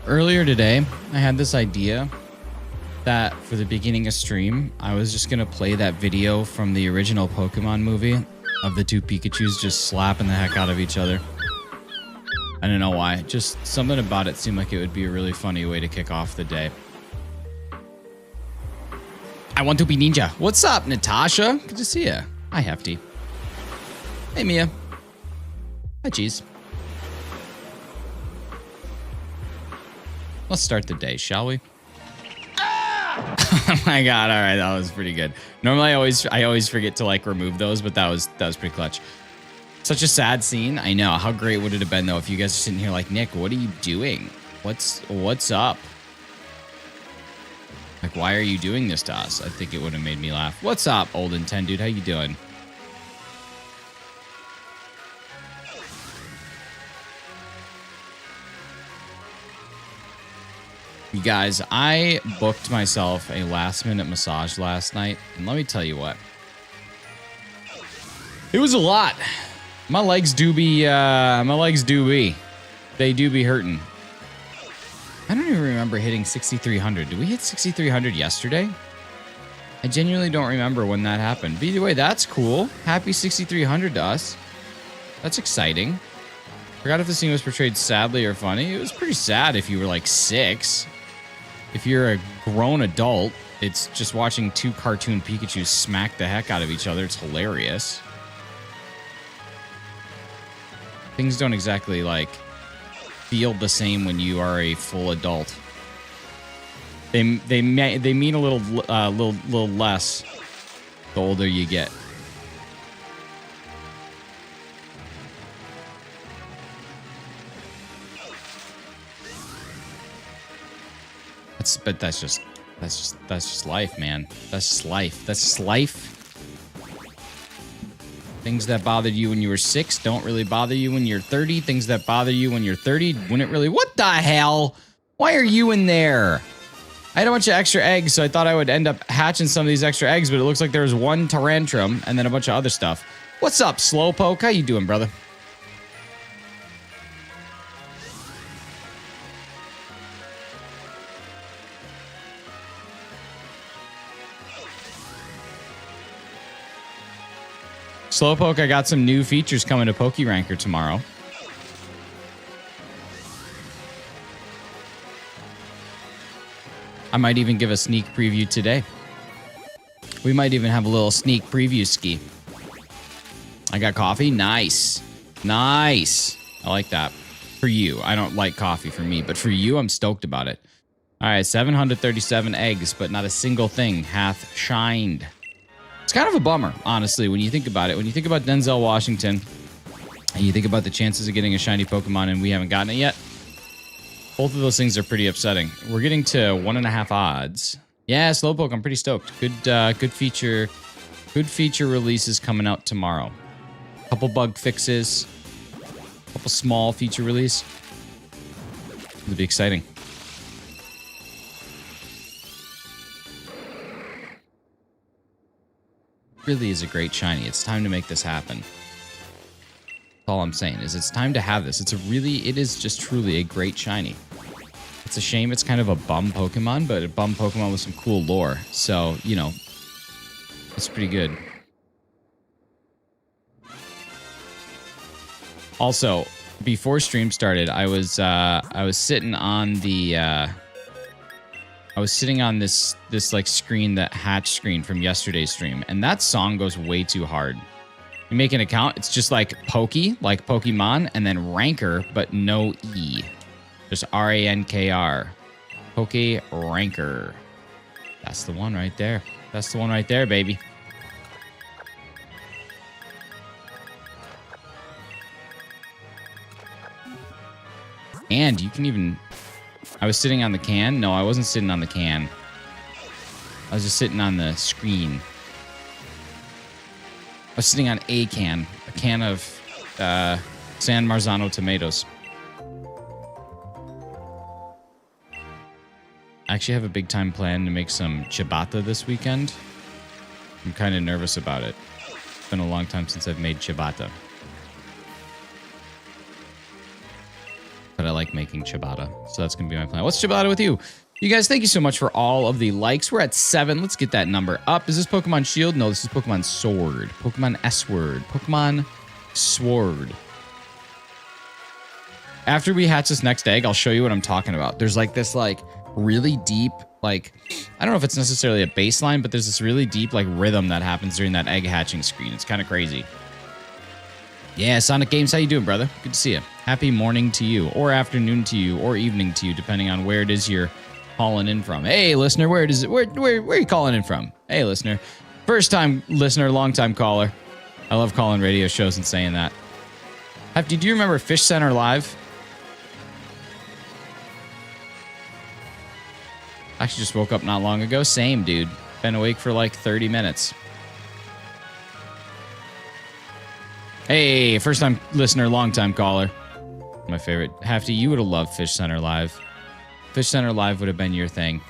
Earlier today, I had this idea that for the beginning of stream, I was just going to play that video from the original Pokemon movie of the two Pikachus just slapping the heck out of each other. I don't know why. Just something about it seemed like it would be a really funny way to kick off the day. I want to be ninja. What's up, Natasha? Good to see you. Hi, Hefty. Hey, Mia. Hi, Cheese. Let's start the day, shall we? Oh my god! All right, that was pretty good. Normally, I always forget to like remove those, but that was pretty clutch. Such a sad scene. I know. How great would it have been though if you guys are sitting here like, Nick, what are you doing? What's up? Like, why are you doing this to us? I think it would have made me laugh. What's up, old and 10 dude? How you doing? You guys, I booked myself a last-minute massage last night, and let me tell you what. It was a lot. My legs do be, they do be hurting. I don't even remember hitting 6,300. Did we hit 6,300 yesterday? I genuinely don't remember when that happened. But either way, that's cool. Happy 6,300 to us. That's exciting. Forgot if the scene was portrayed sadly or funny. It was pretty sad if you were like 6. If you're a grown adult, it's just watching 2 cartoon Pikachus smack the heck out of each other. It's hilarious. Things don't exactly like feel the same when you are a full adult. They mean a little less the older you get. But that's just life, man. That's just life. That's just life. Things that bothered you when you were 6 don't really bother you when you're 30. Things that bother you when you're 30 wouldn't really. What the hell? Why are you in there? I had a bunch of extra eggs, so I thought I would end up hatching some of these extra eggs, but it looks like there was 1 Tyrantrum and then a bunch of other stuff. What's up, Slowpoke? How you doing, brother? Slowpoke, I got some new features coming to PokeRanker tomorrow. I might even give a sneak preview today. We might even have a little sneak preview ski. I got coffee. Nice. Nice. I like that. For you. I don't like coffee for me, but for you, I'm stoked about it. All right, 737 eggs, but not a single thing hath shined. It's kind of a bummer, honestly, when you think about it. When you think about Denzel Washington, and you think about the chances of getting a shiny Pokemon and we haven't gotten it yet, both of those things are pretty upsetting. We're getting to 1.5 odds. Yeah, Slowpoke, I'm pretty stoked. Good feature releases coming out tomorrow. Couple bug fixes, couple small feature release. It'll be exciting. Really is a great shiny. It's time to make this happen. That's all I'm saying is it's time to have this. It is just truly a great shiny. It's a shame it's kind of a bum Pokemon, but a bum Pokemon with some cool lore. So, you know, it's pretty good. Also, before stream started, I was sitting on the I was sitting on this like screen, that hatch screen from yesterday's stream, and that song goes way too hard. You make an account, it's just like Pokey, like Pokemon, and then Ranker, but no E. Just R-A-N-K-R. Poke Ranker. That's the one right there. That's the one right there, baby. And you can even... I was sitting on the can. No, I wasn't sitting on the can. I was just sitting on the screen. I was sitting on a can of San Marzano tomatoes. I actually have a big time plan to make some ciabatta this weekend. I'm kind of nervous about it. It's been a long time since I've made ciabatta. But I like making ciabatta, so that's going to be my plan. What's ciabatta with you? You guys, thank you so much for all of the likes. We're at 7. Let's get that number up. Is this Pokemon Shield? No, this is Pokemon Sword. Pokemon S-Word. Pokemon Sword. After we hatch this next egg, I'll show you what I'm talking about. There's like this like really deep, like, I don't know if it's necessarily a baseline, but there's this really deep like rhythm that happens during that egg hatching screen. It's kind of crazy. Yeah, Sonic Games, how you doing, brother? Good to see you. Happy morning to you, or afternoon to you, or evening to you, depending on where it is you're calling in from. Hey, listener, where are you calling in from? Hey, listener. First time listener, long time caller. I love calling radio shows and saying that. Do you remember Fish Center Live? I actually just woke up not long ago. Same, dude. Been awake for like 30 minutes. Hey, first time listener, long time caller. My favorite. Hefty, you would have loved Fish Center Live. Fish Center Live would have been your thing.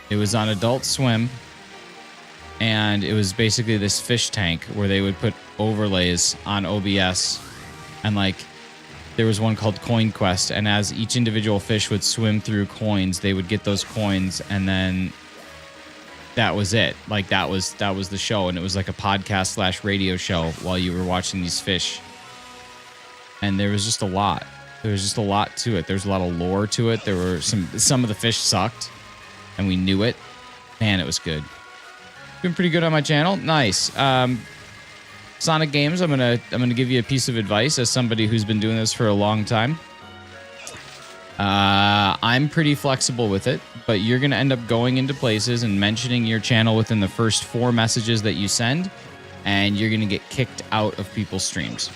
It was on Adult Swim, and it was basically this fish tank where they would put overlays on OBS, and like there was one called Coin Quest, and as each individual fish would swim through coins, they would get those coins, and then that was it. Like that was the show, and it was like a podcast / radio show while you were watching these fish. And there was just a lot. There was just a lot to it. There's a lot of lore to it. There were some of the fish sucked, and we knew it. Man, it was good. Been pretty good on my channel. Nice. Sonic Games, I'm gonna give you a piece of advice as somebody who's been doing this for a long time. I'm pretty flexible with it, but you're gonna end up going into places and mentioning your channel within the first 4 messages that you send, and you're gonna get kicked out of people's streams.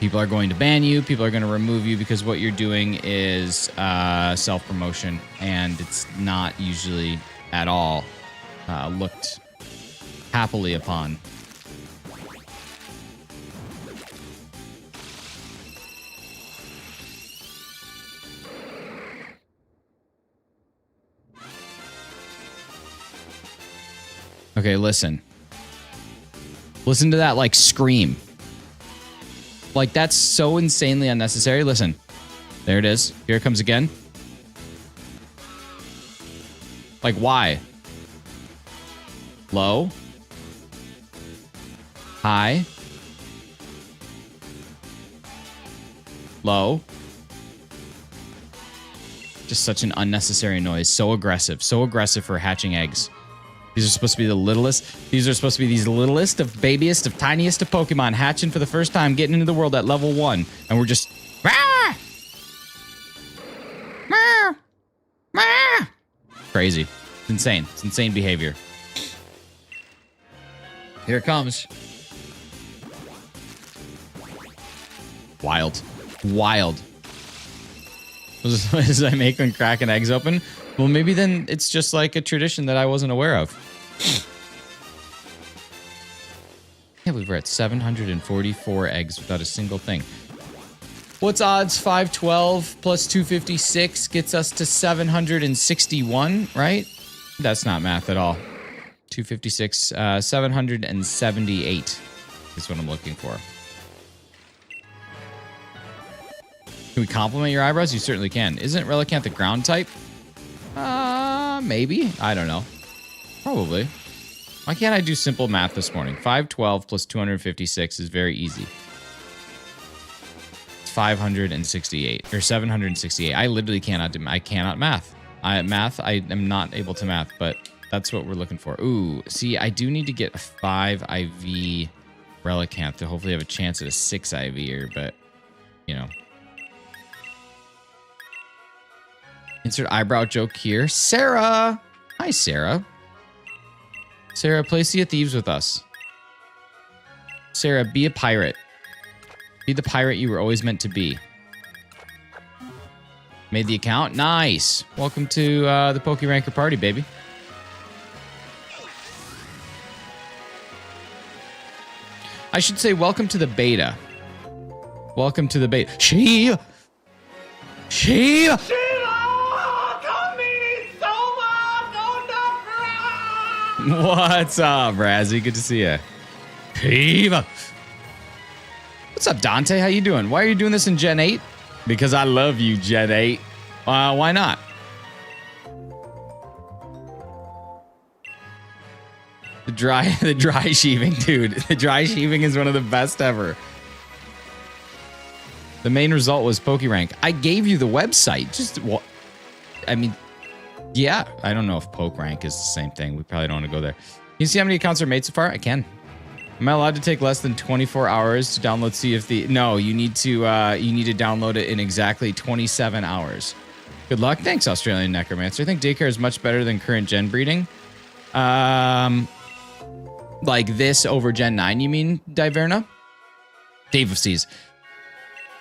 People are going to ban you. People are going to remove you because what you're doing is self-promotion, and it's not usually at all looked happily upon. Okay, listen. Listen to that, like, scream. Like, that's so insanely unnecessary. Listen. There it is. Here it comes again. Like, why? Low. High. Low. Just such an unnecessary noise. So aggressive. So aggressive for hatching eggs. These are supposed to be the littlest. These are supposed to be these littlest of babiest of tiniest of Pokemon hatching for the first time, getting into the world at level 1. And we're just... Rah! Rah! Rah! Crazy. It's insane. It's insane behavior. Here it comes. Wild. Wild. Those noises I make when cracking eggs open. Well, maybe then it's just like a tradition that I wasn't aware of. Can't believe we're at 744 eggs without a single thing. What's odds? 512 plus 256 gets us to 761, right? That's not math at all. 256, 778 is what I'm looking for. Can we compliment your eyebrows? You certainly can. Isn't Relicanth a ground type? Maybe. I don't know. Probably. Why can't I do simple math this morning? 512 plus 256 is very easy. It's 568 or 768. I literally cannot do. I cannot math. I am not able to math, but that's what we're looking for. Ooh, see, I do need to get a 5 IV Relicanth to hopefully have a chance at a 6 IV here, but you know. Insert eyebrow joke here. Sarah! Hi, Sarah. Sarah, play Sea of Thieves with us. Sarah, be a pirate. Be the pirate you were always meant to be. Made the account? Nice! Welcome to the PokeRanker party, baby. I should say welcome to the beta. Welcome to the beta. She! What's up, Razzie? Good to see you. Shiva. What's up, Dante? How you doing? Why are you doing this in Gen 8? Because I love you, Gen 8. Why not? The dry sheeving, dude. The dry sheeving is one of the best ever. The main result was PokeRank. I gave you the website. Just what? I mean, yeah. I don't know if PokeRank is the same thing. We probably don't want to go there. You see how many accounts are made so far? I can. Am I allowed to take less than 24 hours to download Sea of Thieves? No, you need to download it in exactly 27 hours. Good luck. Thanks, Australian Necromancer. I think daycare is much better than current gen breeding. Like this over Gen 9, you mean, Diverna? Dave of Seas.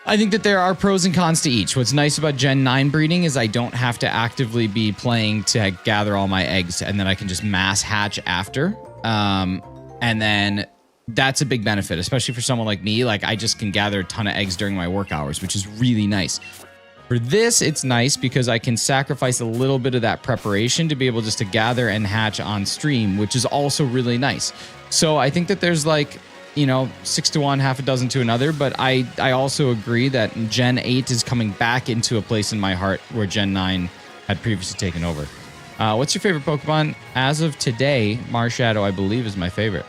I think that there are pros and cons to each. What's nice about Gen 9 breeding is I don't have to actively be playing to gather all my eggs, and then I can just mass hatch after. And then that's a big benefit, especially for someone like me. Like, I just can gather a ton of eggs during my work hours, which is really nice. For this, it's nice because I can sacrifice a little bit of that preparation to be able just to gather and hatch on stream, which is also really nice. So I think that there's like 6 to 1, half a dozen to another. But I also agree that Gen 8 is coming back into a place in my heart where Gen 9 had previously taken over. What's your favorite Pokemon? As of today, Marshadow, I believe, is my favorite.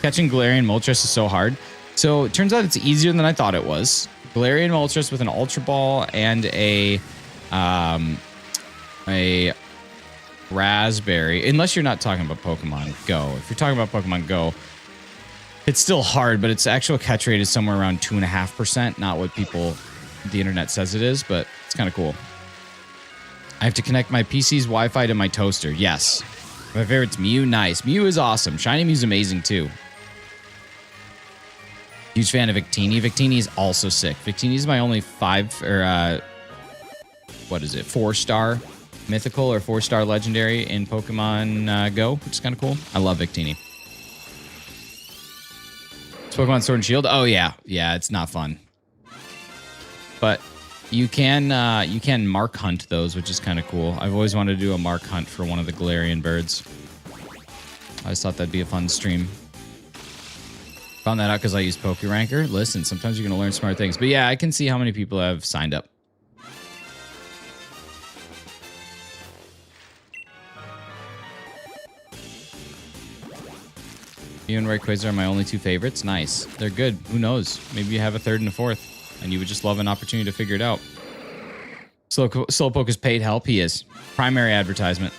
Catching Galarian Moltres is so hard. So it turns out it's easier than I thought it was. Galarian Moltres with an Ultra Ball and a Raspberry. Unless you're not talking about Pokemon Go. If you're talking about Pokemon Go, it's still hard, but its actual catch rate is somewhere around 2.5%. Not what the internet says it is, but it's kind of cool. I have to connect my PC's Wi-Fi to my toaster. Yes. My favorite's Mew. Nice. Mew is awesome. Shiny Mew's amazing too. Huge fan of Victini. Victini is also sick. Victini is my only 4-star mythical or 4-star legendary in Pokemon Go, which is kind of cool. I love Victini. It's Pokemon Sword and Shield. Oh yeah. Yeah, it's not fun. But you can mark hunt those, which is kind of cool. I've always wanted to do a mark hunt for one of the Galarian birds. I just thought that'd be a fun stream. Found that out because I use PokeRanker. Listen, sometimes you're going to learn smart things. But yeah, I can see how many people have signed up. Mew and Rayquaza are my only two favorites. Nice. They're good. Who knows? Maybe you have a third and a fourth, and you would just love an opportunity to figure it out. Slowpoke is paid help. He is. Primary advertisement.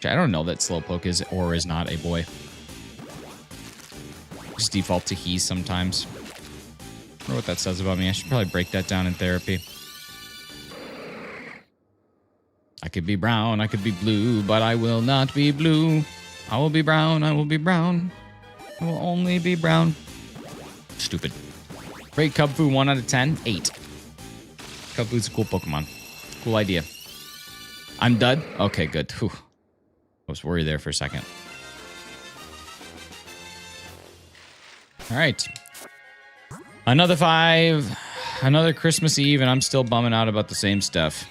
I don't know that Slowpoke is or is not a boy. Just default to he sometimes. I don't know what that says about me. I should probably break that down in therapy. I could be brown, I could be blue, but I will not be blue. I will be brown, I will be brown. I will only be brown. Stupid. Rate Cubfu 1 out of 10? 8. Cubfu's a cool Pokemon. Cool idea. I'm done? Okay, good. Whew. I was worried there for a second. All right. Another 5. Another Christmas Eve, and I'm still bumming out about the same stuff.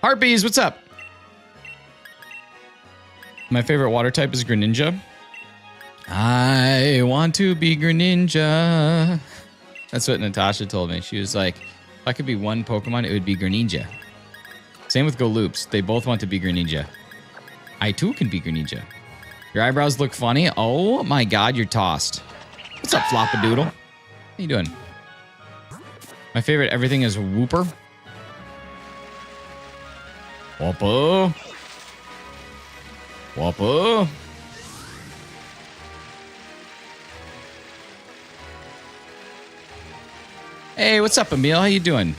Harpies, what's up? My favorite water type is Greninja. I want to be Greninja. That's what Natasha told me. She was like, if I could be one Pokemon, it would be Greninja. Same with Goloops. They both want to be Greninja. I too can be Greninja. Your eyebrows look funny. Oh my god, you're tossed. What's up, Floppadoodle? How you doing? My favorite everything is Wooper. Whopper. Whopper. Hey, what's up, Emil? How you doing?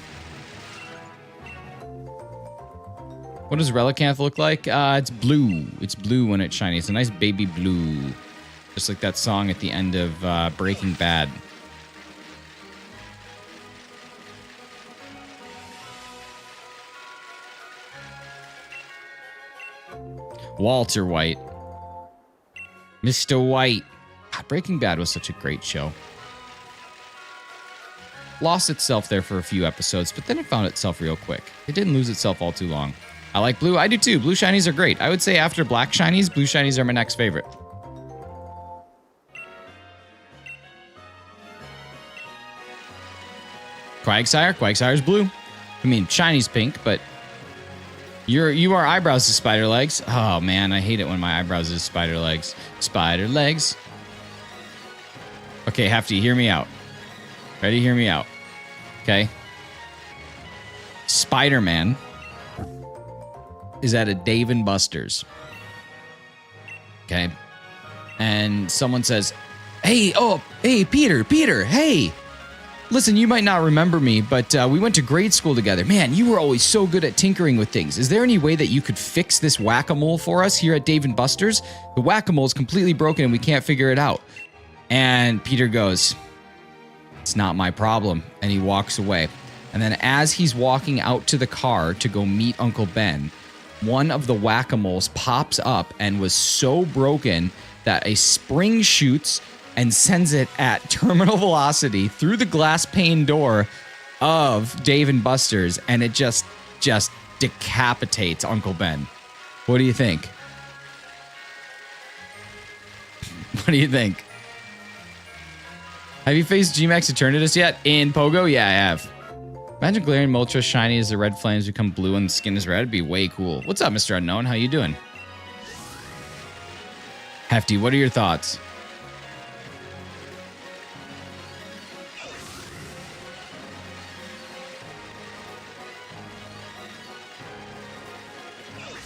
What does Relicanth look like? It's blue. It's blue when it's shiny. It's a nice baby blue. Just like that song at the end of Breaking Bad. Walter White. Mr. White. God, Breaking Bad was such a great show. Lost itself there for a few episodes, but then it found itself real quick. It didn't lose itself all too long. I like blue. I do too. Blue shinies are great. I would say after black shinies, blue shinies are my next favorite. Quagsire? Quagsire's blue. I mean, shiny's pink, but you are eyebrows to spider legs. Oh man, I hate it when my eyebrows is spider legs. Spider legs. Okay, Hefty, hear me out. Ready? Hear me out. Okay. Spider-Man is at a Dave & Buster's. Okay. And someone says, hey, Peter, hey. Listen, you might not remember me, but we went to grade school together. Man, you were always so good at tinkering with things. Is there any way that you could fix this whack-a-mole for us here at Dave & Buster's? The whack-a-mole is completely broken and we can't figure it out. And Peter goes, it's not my problem. And he walks away. And then as he's walking out to the car to go meet Uncle Ben, one of the whack-a-moles pops up and was so broken that a spring shoots and sends it at terminal velocity through the glass pane door of Dave and Buster's, and it just decapitates Uncle Ben. What do you think? What do you think? Have you faced G-Max Eternatus yet? In Pogo? Yeah, I have. Imagine Galarian Moltres shiny as the red flames become blue and the skin is red. It'd be way cool. What's up, Mr. Unknown? How you doing? Hefty, what are your thoughts?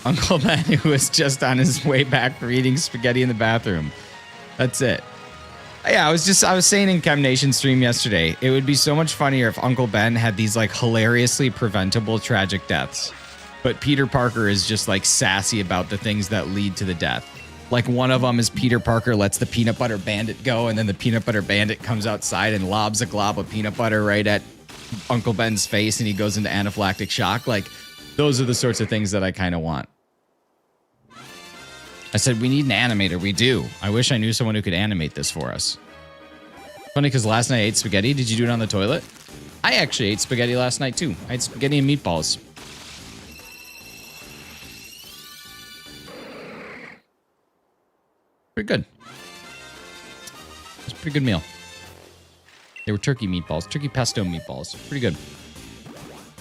Uncle Ben, who was just on his way back for eating spaghetti in the bathroom. That's it. Yeah, I was saying in Chem Nation stream yesterday, it would be so much funnier if Uncle Ben had these like hilariously preventable tragic deaths. But Peter Parker is just like sassy about the things that lead to the death. Like one of them is Peter Parker lets the peanut butter bandit go, and then the peanut butter bandit comes outside and lobs a glob of peanut butter right at Uncle Ben's face, and he goes into anaphylactic shock. Like, those are the sorts of things that I kind of want. I said, we need an animator. We do. I wish I knew someone who could animate this for us. Funny, because last night I ate spaghetti. Did you do it on the toilet? I actually ate spaghetti last night, too. I ate spaghetti and meatballs. Pretty good. It was a pretty good meal. They were turkey meatballs. Turkey pesto meatballs. Pretty good.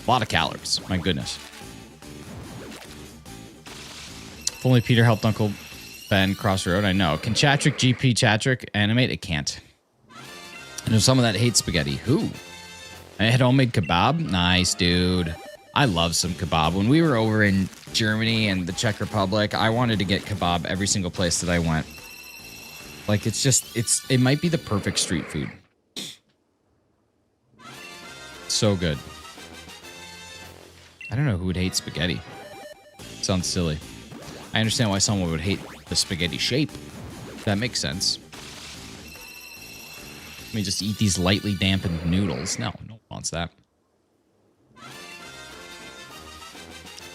A lot of calories. My goodness. If only Peter helped Uncle Ben cross the road. I know. Can Chatrick GP Chatrick animate? It can't. And there's someone that hates spaghetti. Who? I had homemade kebab. Nice, dude. I love some kebab. When we were over in Germany and the Czech Republic, I wanted to get kebab every single place that I went. Like, it might be the perfect street food. So good. I don't know who would hate spaghetti. Sounds silly. I understand why someone would hate the spaghetti shape. That makes sense. Let me just eat these lightly dampened noodles. No one wants that.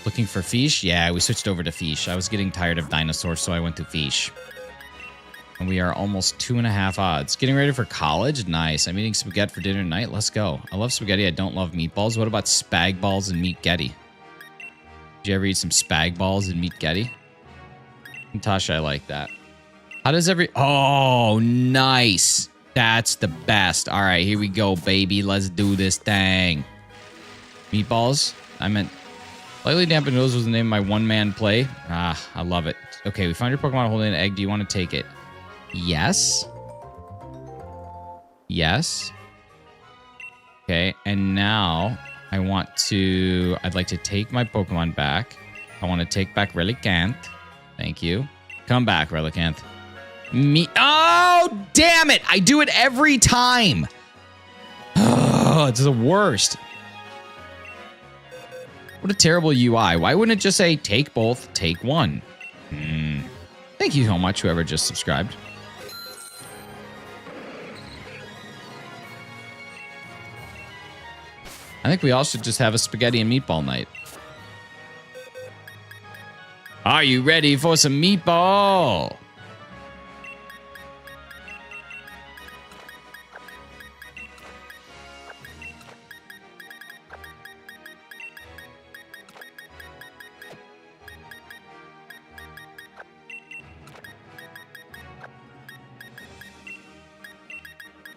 Looking for fish? Yeah, we switched over to fish. I was getting tired of dinosaurs, so I went to fish. And we are almost 2.5 odds. Getting ready for college? Nice. I'm eating spaghetti for dinner tonight. Let's go. I love spaghetti. I don't love meatballs. What about spag balls and meatgetti? Did you ever eat some spag balls and meatgetti? Natasha, I like that. How does Oh, nice. That's the best. All right, here we go, baby. Let's do this thing. Meatballs? I meant lightly dampened noodles was the name of my one-man play. Ah, I love it. Okay, we found your Pokemon holding an egg. Do you want to take it? Yes. Yes. Okay, and now I'd like to take my Pokemon back. I want to take back Relicanth. Thank you. Come back, Relicanth. Oh, damn it! I do it every time. Oh, it's the worst. What a terrible UI. Why wouldn't it just say, take both, take one? Thank you so much, whoever just subscribed. I think we all should just have a spaghetti and meatball night. Are you ready for some meatball?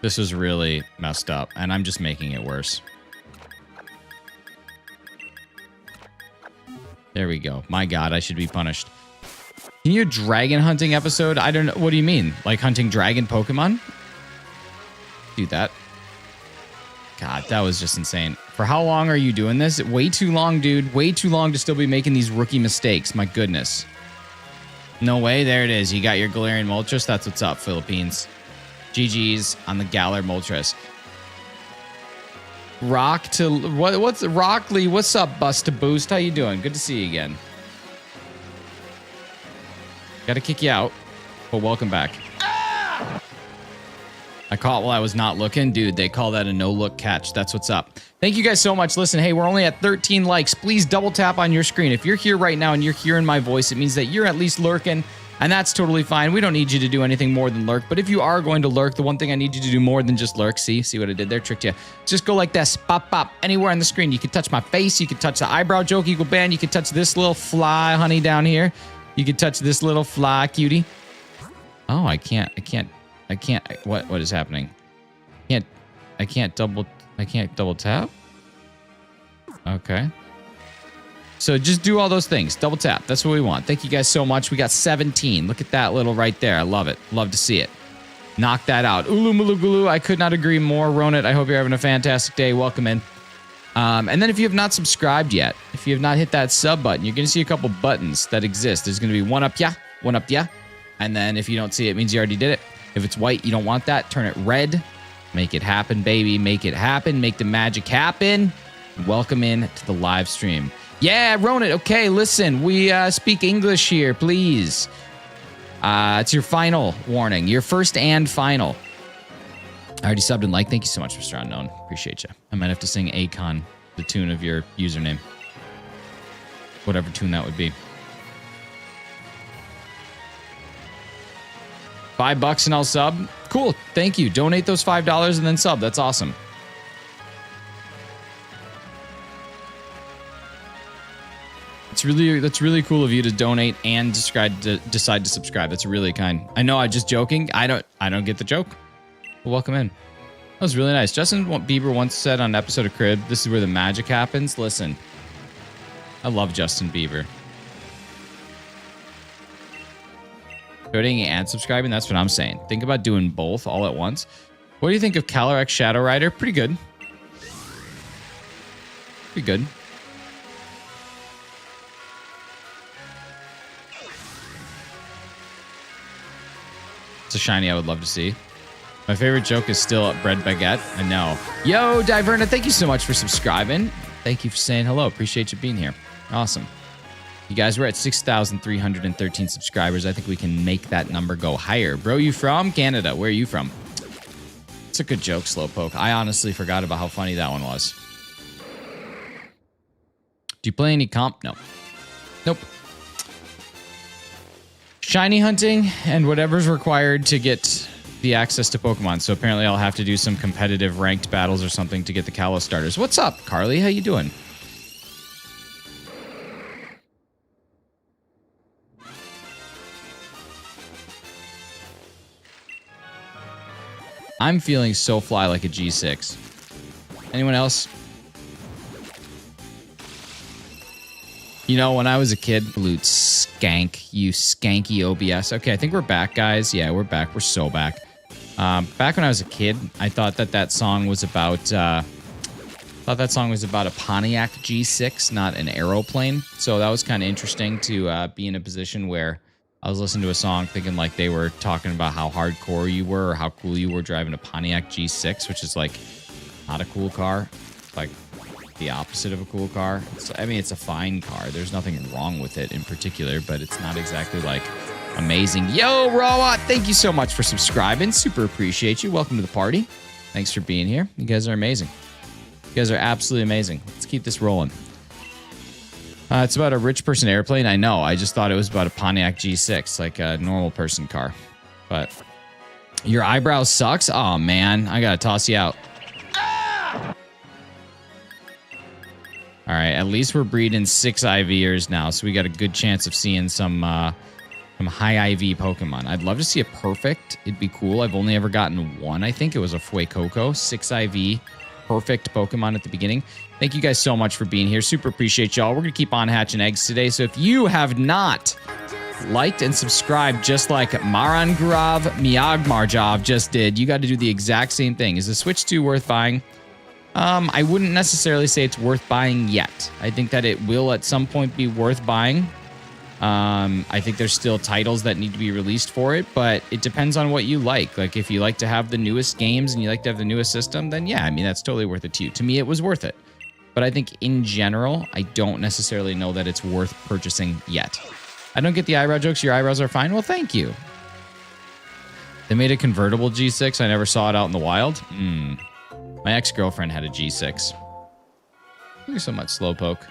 This is really messed up, and I'm just making it worse. There we go. My God, I should be punished. Can you do a dragon hunting episode? I don't know. What do you mean? Like hunting dragon Pokemon? Do that. God, that was just insane. For how long are you doing this? Way too long, dude. Way too long to still be making these rookie mistakes. My goodness. No way. There it is. You got your Galarian Moltres. That's what's up, Philippines. GG's on the Galar Moltres. What's Rockley? What's up, Bust to Boost? How you doing? Good to see you again. Got to kick you out, but welcome back. I I caught while I was not looking. Dude, they call that a no-look catch. That's what's up. Thank you guys so much. Listen, hey, we're only at 13 likes. Please double tap on your screen. If you're here right now and you're hearing my voice, it means that you're at least lurking, and that's totally fine. We don't need you to do anything more than lurk, but if you are going to lurk, the one thing I need you to do more than just lurk, see what I did there? Tricked you. Just go like this, pop, pop, anywhere on the screen. You can touch my face. You can touch the eyebrow joke equal band. You can touch this little fly honey down here. You can touch this little fly cutie. Oh, I can't. What is happening? I can't double tap. Okay. So just do all those things. Double tap. That's what we want. Thank you guys so much. We got 17. Look at that little right there. I love it. Love to see it. Knock that out. Ulu Mulu Gulu. I could not agree more. Ronit, I hope you're having a fantastic day. Welcome in. And then if you have not subscribed yet, if you have not hit that sub button, you're going to see a couple buttons that exist. There's going to be one up, yeah. One up, yeah. And then if you don't see it, it means you already did it. If it's white, you don't want that. Turn it red. Make it happen, baby. Make it happen. Make the magic happen. Welcome in to the live stream. Yeah, Ronit. Okay, listen. We speak English here, please. It's your final warning. Your first and final. I already subbed and liked. Thank you so much, Mr. Unknown. Appreciate you. I might have to sing Akon, the tune of your username. Whatever tune that would be. $5 and I'll sub. Cool. Thank you. Donate those $5 and then sub. That's awesome. That's really cool of you to donate and decide to subscribe. That's really kind. I know I'm just joking. I don't get the joke. Well, welcome in. That was really nice. Justin Bieber once said on an episode of Crib, "This is where the magic happens." Listen, I love Justin Bieber. Donating and subscribing, that's what I'm saying. Think about doing both all at once. What do you think of Calyrex Shadow Rider? Pretty good. Pretty good. It's a shiny I would love to see. My favorite joke is still bread baguette. I know. Yo, Diverna, thank you so much for subscribing. Thank you for saying hello. Appreciate you being here. Awesome. You guys, we're at 6,313 subscribers. I think we can make that number go higher. Bro, you from Canada? Where are you from? It's a good joke, Slowpoke. I honestly forgot about how funny that one was. Do you play any comp? No. Nope. Shiny hunting and whatever's required to get the access to Pokemon. So apparently I'll have to do some competitive ranked battles or something to get the Kalos starters. What's up, Carly? How you doing? I'm feeling so fly like a G6. Anyone else? You know, when I was a kid, Loot skank, you skanky OBS. Okay, I think we're back, guys. Yeah, we're back. We're so back. Back when I was a kid, I thought that song was about a Pontiac G6, not an aeroplane. So that was kind of interesting to be in a position where I was listening to a song thinking like they were talking about how hardcore you were or how cool you were driving a Pontiac G6, which is like not a cool car, like the opposite of a cool car. It's a fine car. There's nothing wrong with it in particular, but it's not exactly like amazing. Yo, Rawa, thank you so much for subscribing. Super appreciate you. Welcome to the party. Thanks for being here. You guys are amazing. You guys are absolutely amazing. Let's keep this rolling. It's about a rich person airplane. I know. I just thought it was about a Pontiac G6, like a normal person car. But your eyebrows sucks? Oh, man. I got to toss you out. Ah! All right. At least we're breeding 6 IVers now, so we got a good chance of seeing some high IV Pokemon. I'd love to see a perfect. It'd be cool. I've only ever gotten one. I think it was a Fuecoco. 6 IV. Perfect Pokemon at the beginning. Thank you guys so much for being here. Super appreciate y'all. We're going to keep on hatching eggs today. So if you have not liked and subscribed just like Marangurav Miagmarjov just did, you got to do the exact same thing. Is the Switch 2 worth buying? I wouldn't necessarily say it's worth buying yet. I think that it will at some point be worth buying. I think there's still titles that need to be released for it, but it depends on what you like. Like if you like to have the newest games and you like to have the newest system, then yeah, I mean, that's totally worth it to you. To me, it was worth it. But I think in general, I don't necessarily know that it's worth purchasing yet. I don't get the eyebrow jokes. Your eyebrows are fine. Well, thank you. They made a convertible G6. I never saw it out in the wild. My ex-girlfriend had a G6. Thank you so much, Slowpoke.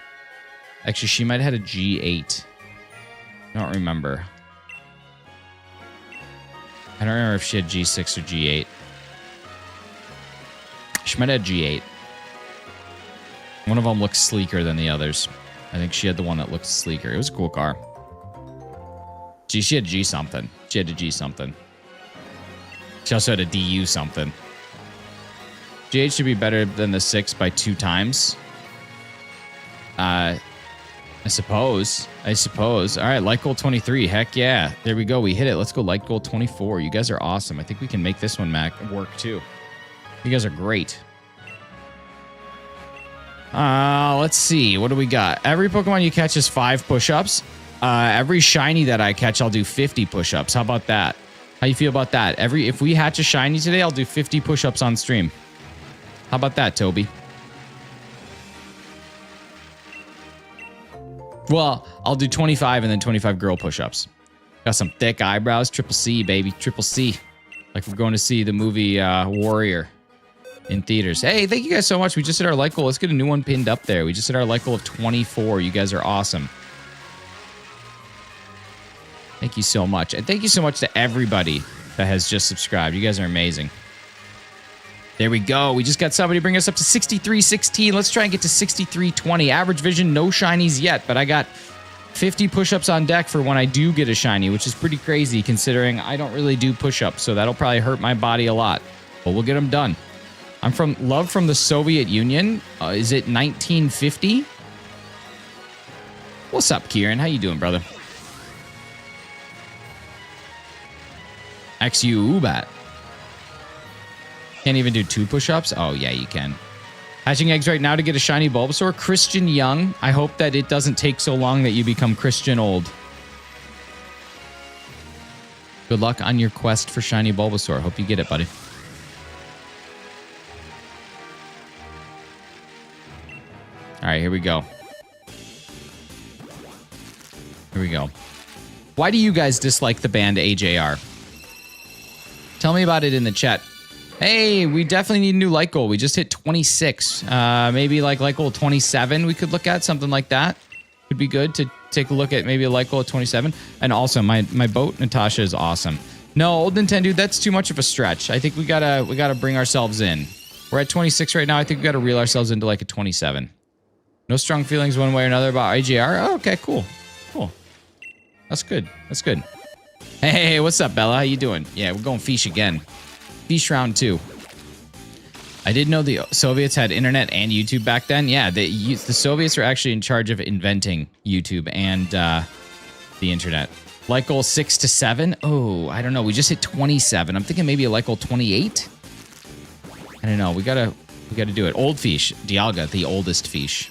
Actually, she might have had a G8. I don't remember. I don't remember if she had G6 or G8. She might have had G8. One of them looks sleeker than the others. I think she had the one that looked sleeker. It was a cool car. She had G something. She had a G something. She also had a DU something. G8 should be better than the 6 by 2 times. I suppose. All right, light goal 23. Heck yeah. There we go. We hit it. Let's go light goal 24. You guys are awesome. I think we can make this one work too. You guys are great. Let's see. What do we got? Every Pokemon you catch is 5 push-ups. Every shiny that I catch, I'll do 50 push-ups. How about that? How you feel about that? If we hatch a shiny today, I'll do 50 push-ups on stream. How about that, Toby? Well, I'll do 25 and then 25 girl push-ups. Got some thick eyebrows. Triple C, baby. Triple C. Like we're going to see the movie Warrior in theaters. Hey, thank you guys so much. We just hit our like goal. Let's get a new one pinned up there. We just hit our like goal of 24. You guys are awesome. Thank you so much. And thank you so much to everybody that has just subscribed. You guys are amazing. There we go. We just got somebody bring us up to 6316. Let's try and get to 6320. Average vision, no shinies yet, but I got 50 push-ups on deck for when I do get a shiny, which is pretty crazy considering I don't really do push-ups, so that'll probably hurt my body a lot. But we'll get them done. I'm from Love from the Soviet Union. Is it 1950? What's up, Kieran? How you doing, brother? XU Ubat. Can't even do 2 push-ups? Oh, yeah, you can. Hatching eggs right now to get a shiny Bulbasaur. Christian Young. I hope that it doesn't take so long that you become Christian old. Good luck on your quest for shiny Bulbasaur. Hope you get it, buddy. All right, here we go. Here we go. Why do you guys dislike the band AJR? Tell me about it in the chat. Hey, we definitely need a new light goal. We just hit 26. Maybe like light goal 27 we could look at, something like that. Could be good to take a look at maybe a light goal at 27. And also, my boat, Natasha, is awesome. No, old Nintendo, that's too much of a stretch. I think we gotta bring ourselves in. We're at 26 right now. I think we gotta reel ourselves into like a 27. No strong feelings one way or another about IJR. Oh, okay, cool. Cool. That's good. That's good. Hey, what's up, Bella? How you doing? Yeah, we're going fish again. Fish round 2. I didn't know the Soviets had internet and YouTube back then. Yeah, the Soviets were actually in charge of inventing YouTube and the internet. Light goal 6 to 7. Oh, I don't know. We just hit 27. I'm thinking maybe a light goal 28. I don't know. We gotta do it. Old fish, Dialga, the oldest fish.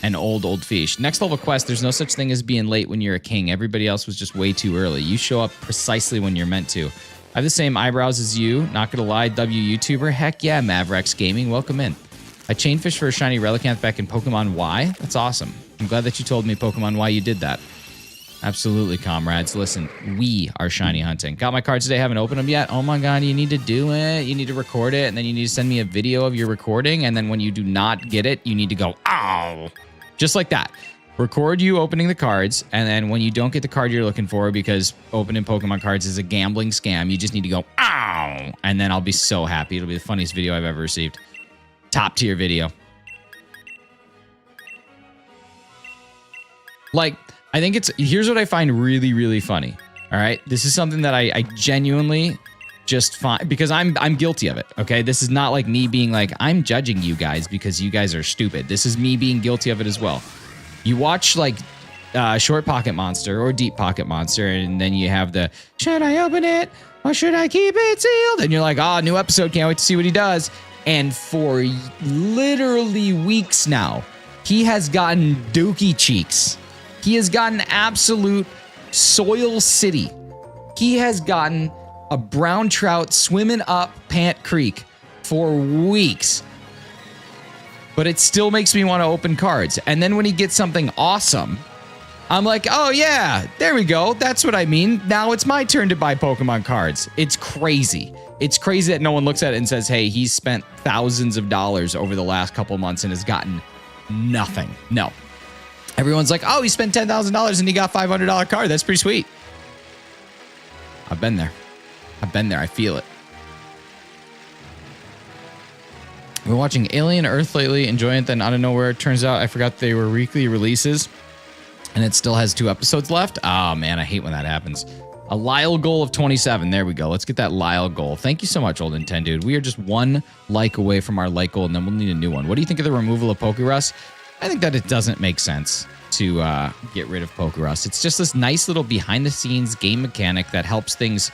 An old fish. Next level quest, there's no such thing as being late when you're a king. Everybody else was just way too early. You show up precisely when you're meant to. I have the same eyebrows as you. Not gonna lie, W YouTuber. Heck yeah, Mavrex Gaming. Welcome in. I chain fished for a shiny Relicanth back in Pokemon Y. That's awesome. I'm glad that you told me Pokemon Y you did that. Absolutely, comrades. Listen, we are shiny hunting. Got my cards today, haven't opened them yet. Oh my god, you need to do it. You need to record it, and then you need to send me a video of your recording, and then when you do not get it, you need to go, ow! Just like that. Record you opening the cards, and then when you don't get the card you're looking for, because opening Pokemon cards is a gambling scam, you just need to go, ow! And then I'll be so happy. It'll be the funniest video I've ever received. Top tier video. Like, I think here's what I find really, really funny. All right. This is something that I genuinely just find, because I'm guilty of it. Okay. This is not like me being like, I'm judging you guys because you guys are stupid. This is me being guilty of it as well. You watch like Short Pocket Monster or Deep Pocket Monster, and then you have the, should I open it or should I keep it sealed? And you're like, oh, new episode. Can't wait to see what he does. And for literally weeks now, he has gotten dookie cheeks. He has gotten absolute soil city. He has gotten a brown trout swimming up Pant Creek for weeks. But it still makes me want to open cards. And then when he gets something awesome, I'm like, oh yeah, there we go. That's what I mean. Now it's my turn to buy Pokemon cards. It's crazy. It's crazy that no one looks at it and says, hey, he's spent thousands of dollars over the last couple months and has gotten nothing. No. Everyone's like, oh, he spent $10,000 and he got a $500 card. That's pretty sweet. I've been there. I've been there. I feel it. We're watching Alien Earth lately, enjoying it, then out of nowhere, it turns out I forgot they were weekly releases. And it still has 2 episodes left. Oh, man, I hate when that happens. A Lyle goal of 27. There we go. Let's get that Lyle goal. Thank you so much, Old Intent Dude. We are just 1 like away from our like goal, and then we'll need a new one. What do you think of the removal of Pokerus? I think that it doesn't make sense to get rid of Pokerus. It's just this nice little behind-the-scenes game mechanic that helps things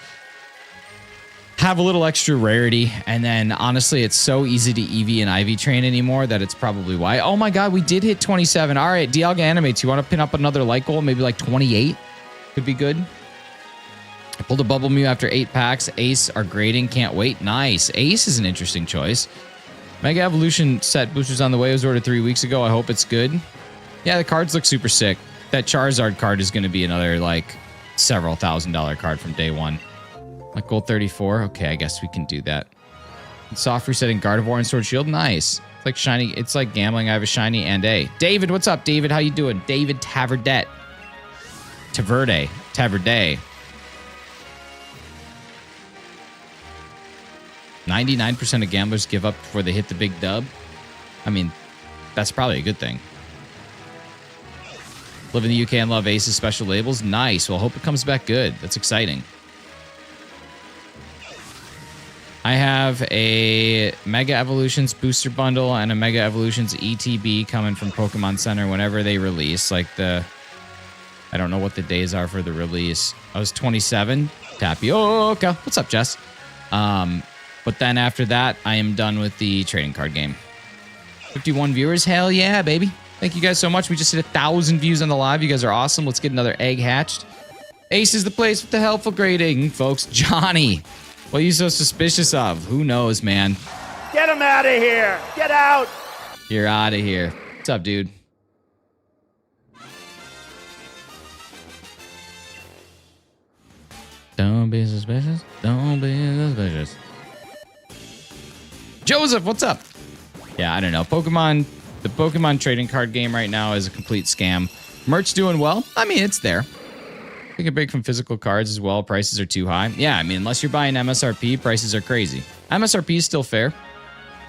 have a little extra rarity. And then, honestly, it's so easy to EV and IV train anymore that it's probably why. Oh, my God, we did hit 27. All right, Dialga Animates, you want to pin up another like goal? Maybe like 28? Could be good. I pulled a Bubble Mew after 8 packs. Ace are grading. Can't wait. Nice. Ace is an interesting choice. Mega Evolution set boosters on the way. It was ordered 3 weeks ago. I hope it's good. Yeah, the cards look super sick. That Charizard card is going to be another, like, several $1,000 card from day one. Like gold 34. Okay, I guess we can do that. Soft resetting Gardevoir and Sword Shield. Nice. It's like shiny. It's like gambling. I have a shiny and a. David, what's up, David? How you doing? David Taverdet. Taverde. 99% of gamblers give up before they hit the big dub. I mean, that's probably a good thing. Live in the UK and love Ace's special labels. Nice. Well, hope it comes back good. That's exciting. I have a Mega Evolutions booster bundle and a Mega Evolutions ETB coming from Pokemon Center whenever they release. Like I don't know what the days are for the release. I was 27. Tapioca. What's up, Jess? But then after that, I am done with the trading card game. 51 viewers. Hell yeah, baby. Thank you guys so much. We just hit 1,000 views on the live. You guys are awesome. Let's get another egg hatched. Ace is the place with the helpful grading, folks. Johnny. What are you so suspicious of? Who knows, man? Get him out of here! Get out! You're out of here. What's up, dude? Don't be suspicious. Don't be suspicious. Joseph, what's up? Yeah, I don't know. The Pokemon trading card game right now is a complete scam. Merch doing well. I mean, it's there. Take a break from physical cards as well. Prices are too high. Yeah, I mean, unless you're buying MSRP, prices are crazy. MSRP is still fair.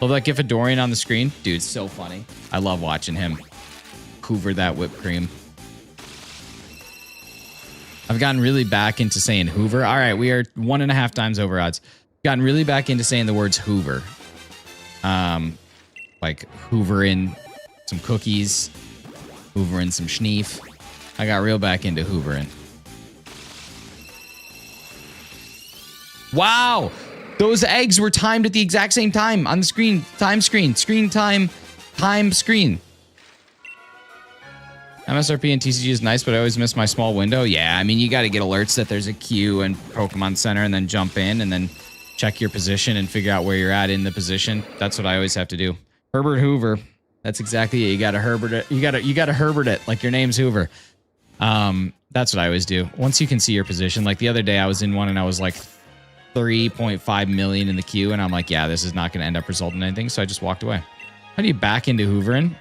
Love that Gifadorian on the screen. Dude, so funny. I love watching him hoover that whipped cream. I've gotten really back into saying Hoover. All right, we are 1.5 times over odds. Gotten really back into saying the words Hoover. Like hoovering some cookies, hoovering some schneef. I got real back into hoovering. Wow, those eggs were timed at the exact same time on the screen. Time screen. MSRP and TCG is nice, but I always miss my small window. Yeah, I mean, you got to get alerts that there's a queue in Pokemon Center and then jump in and then check your position and figure out where you're at in the position. That's what I always have to do. Herbert Hoover. That's exactly it. You got to Herbert it. You got to Herbert it like your name's Hoover. That's what I always do. Once you can see your position, like the other day I was in one and I was like 3.5 million in the queue, and I'm like, yeah, this is not going to end up resulting in anything, so I just walked away. How do you back into hoovering?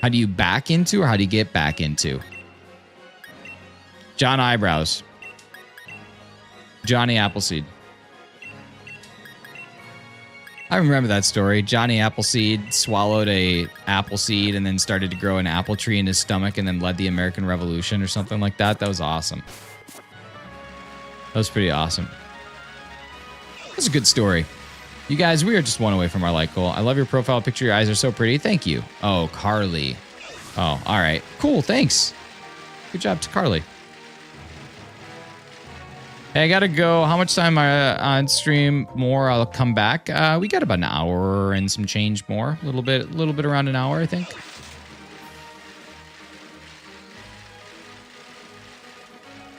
How do you back into, or how do you get back into? John Eyebrows. Johnny Appleseed. I remember that story. Johnny Appleseed swallowed a apple seed and then started to grow an apple tree in his stomach and then led the American Revolution or something like that. That was awesome. That was pretty awesome. That's a good story. You guys, we are just 1 away from our like goal. I love your profile picture. Your eyes are so pretty. Thank you. Oh, Carly. Oh, all right. Cool. Thanks. Good job to Carly. Hey, I got to go. How much time on stream more? I'll come back. We got about an hour and some change more. A little bit around an hour, I think.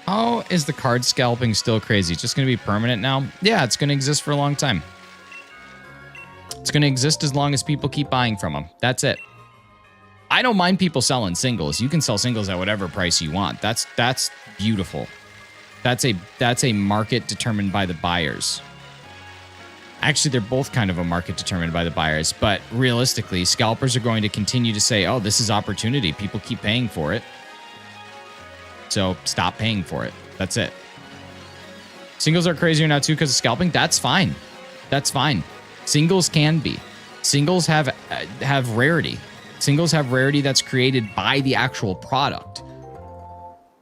How is the card scalping still crazy? It's just going to be permanent now? Yeah, it's going to exist for a long time. It's going to exist as long as people keep buying from them. That's it. I don't mind people selling singles. You can sell singles at whatever price you want. That's beautiful. That's a market determined by the buyers. Actually, they're both kind of a market determined by the buyers, but realistically, scalpers are going to continue to say, oh, this is opportunity. People keep paying for it. So stop paying for it. That's it. Singles are crazier now too because of scalping. That's fine. That's fine. Singles can be. Singles have rarity. Singles have rarity that's created by the actual product.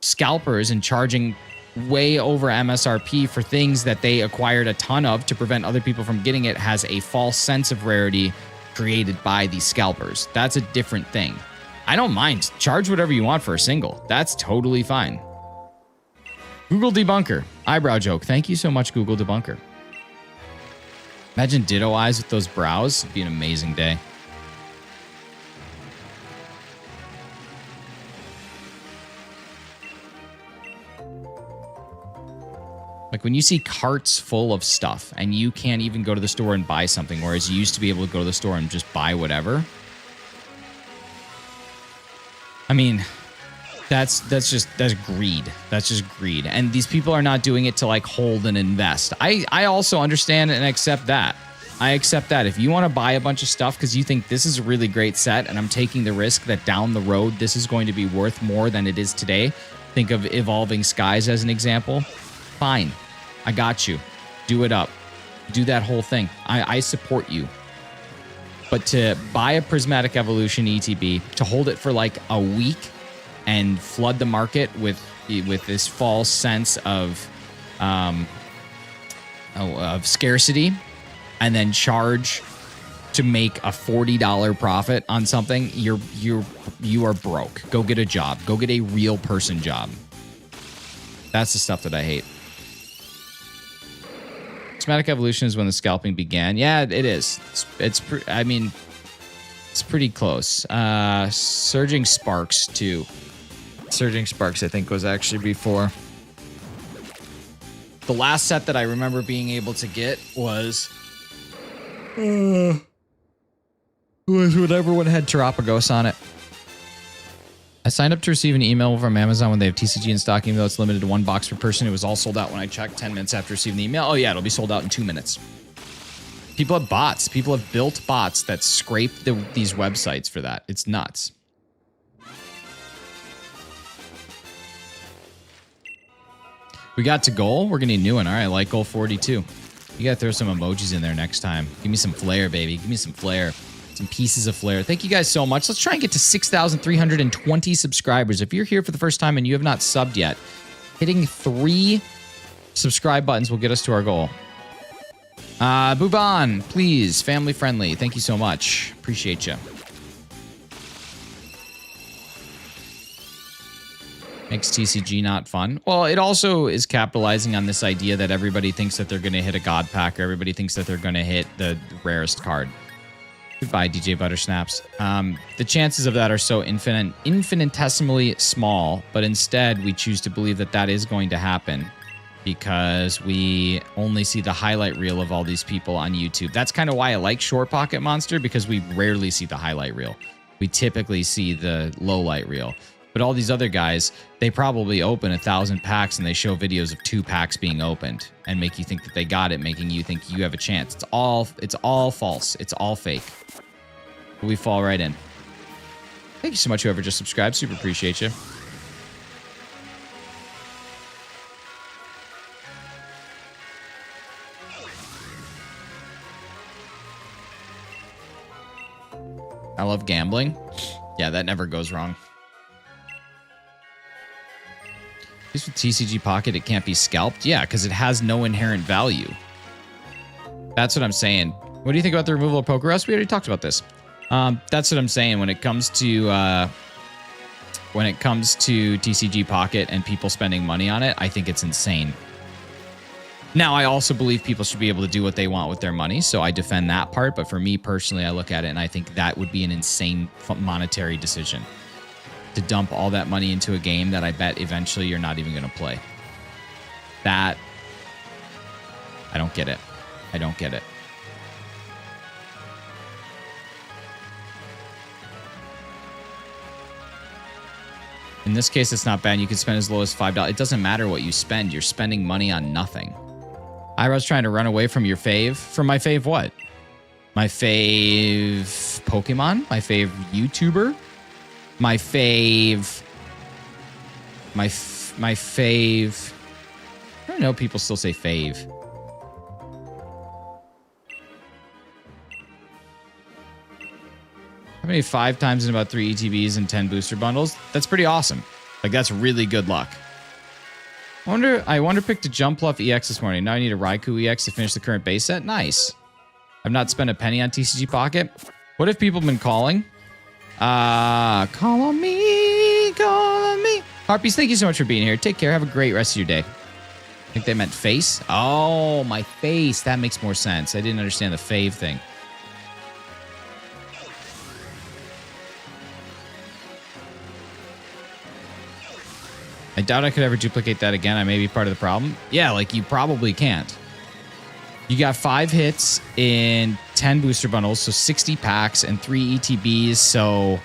Scalpers and charging way over MSRP for things that they acquired a ton of to prevent other people from getting it has a false sense of rarity created by these scalpers. That's a different thing. I don't mind. Charge whatever you want for a single. That's totally fine. Google Debunker. Eyebrow joke. Thank you so much, Google Debunker. Imagine Ditto Eyes with those brows. It'd be an amazing day. Like when you see carts full of stuff and you can't even go to the store and buy something, whereas you used to be able to go to the store and just buy whatever. I mean, that's greed. That's just greed. And these people are not doing it to like hold and invest. I also understand and accept that. I accept that. If you want to buy a bunch of stuff because you think this is a really great set and I'm taking the risk that down the road this is going to be worth more than it is today. Think of Evolving Skies as an example. Fine. I got you. Do it up. Do that whole thing. I support you. But to buy a Prismatic Evolution ETB, to hold it for like a week and flood the market with this false sense of scarcity, and then charge to make a $40 profit on something, you are broke. Go get a job. Go get a real person job. That's the stuff that I hate. Prismatic Evolution is when the scalping began. Yeah, it is. It's pretty close. Surging Sparks too. Surging Sparks, I think, was actually before. The last set that I remember being able to get was when everyone had Terapagos on it. I signed up to receive an email from Amazon when they have TCG in stock, even though it's limited to 1 box per person. It was all sold out when I checked 10 minutes after receiving the email. Oh yeah, it'll be sold out in 2 minutes. People have bots. People have built bots that scrape these websites for that. It's nuts. We got to goal. We're going to need a new one. All right, I like goal 42. You got to throw some emojis in there next time. Give me some flair, baby. Give me some flair. Some pieces of flair. Thank you guys so much. Let's try and get to 6,320 subscribers. If you're here for the first time and you have not subbed yet, hitting 3 subscribe buttons will get us to our goal. Bhuban, please, family friendly. Thank you so much. Appreciate you. Makes TCG not fun. Well, it also is capitalizing on this idea that everybody thinks that they're going to hit a god pack, or everybody thinks that they're going to hit the rarest card. Goodbye, DJ Buttersnaps. The chances of that are so infinitesimally small, but instead we choose to believe that that is going to happen because we only see the highlight reel of all these people on YouTube. That's kind of why I like Short Pocket Monster, because we rarely see the highlight reel. We typically see the low light reel. But all these other guys, they probably open 1,000 packs and they show videos of 2 packs being opened and make you think that they got it, making you think you have a chance. It's all false. It's all fake. We fall right in. Thank you so much, whoever just subscribed. Super appreciate you. I love gambling. Yeah, that never goes wrong. At least with TCG Pocket, it can't be scalped. Yeah, because it has no inherent value. That's what I'm saying. What do you think about the removal of Poker Rust? We already talked about this. That's what I'm saying when it comes to TCG Pocket and people spending money on it. I think it's insane. Now, I also believe people should be able to do what they want with their money, so I defend that part. But for me personally, I look at it and I think that would be an insane monetary decision to dump all that money into a game that I bet eventually you're not even going to play. That, I don't get it. I don't get it. In this case, it's not bad. You can spend as low as $5. It doesn't matter what you spend. You're spending money on nothing. I was trying to run away from your fave. From my fave what? My fave Pokemon? My fave YouTuber? My fave... My fave... I don't know, people still say fave. How many 5 times in about 3 ETBs and 10 booster bundles? That's pretty awesome. Like, that's really good luck. I wonder picked a Jumpluff EX this morning. Now I need a Raikou EX to finish the current base set. Nice. I've not spent a penny on TCG Pocket. What have people been calling? Call on me, call on me. Harpies, thank you so much for being here. Take care. Have a great rest of your day. I think they meant face. Oh, my face. That makes more sense. I didn't understand the fave thing. I doubt I could ever duplicate that again. I may be part of the problem. Yeah, like you probably can't. You got 5 hits in 10 booster bundles, so 60 packs and 3 ETBs. So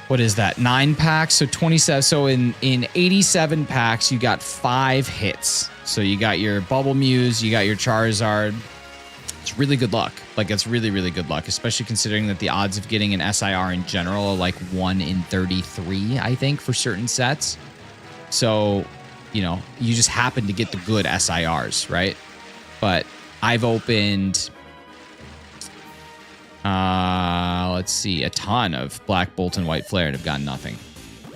what is that? 9 packs, so 27. So in 87 packs, you got 5 hits. So you got your Bubble Muse, you got your Charizard. It's really good luck. Like, it's really, really good luck, especially considering that the odds of getting an SIR in general are like 1 in 33, I think, for certain sets. So, you know, you just happen to get the good SIRs, right? But I've opened, let's see, a ton of Black Bolt and White Flare and have gotten nothing.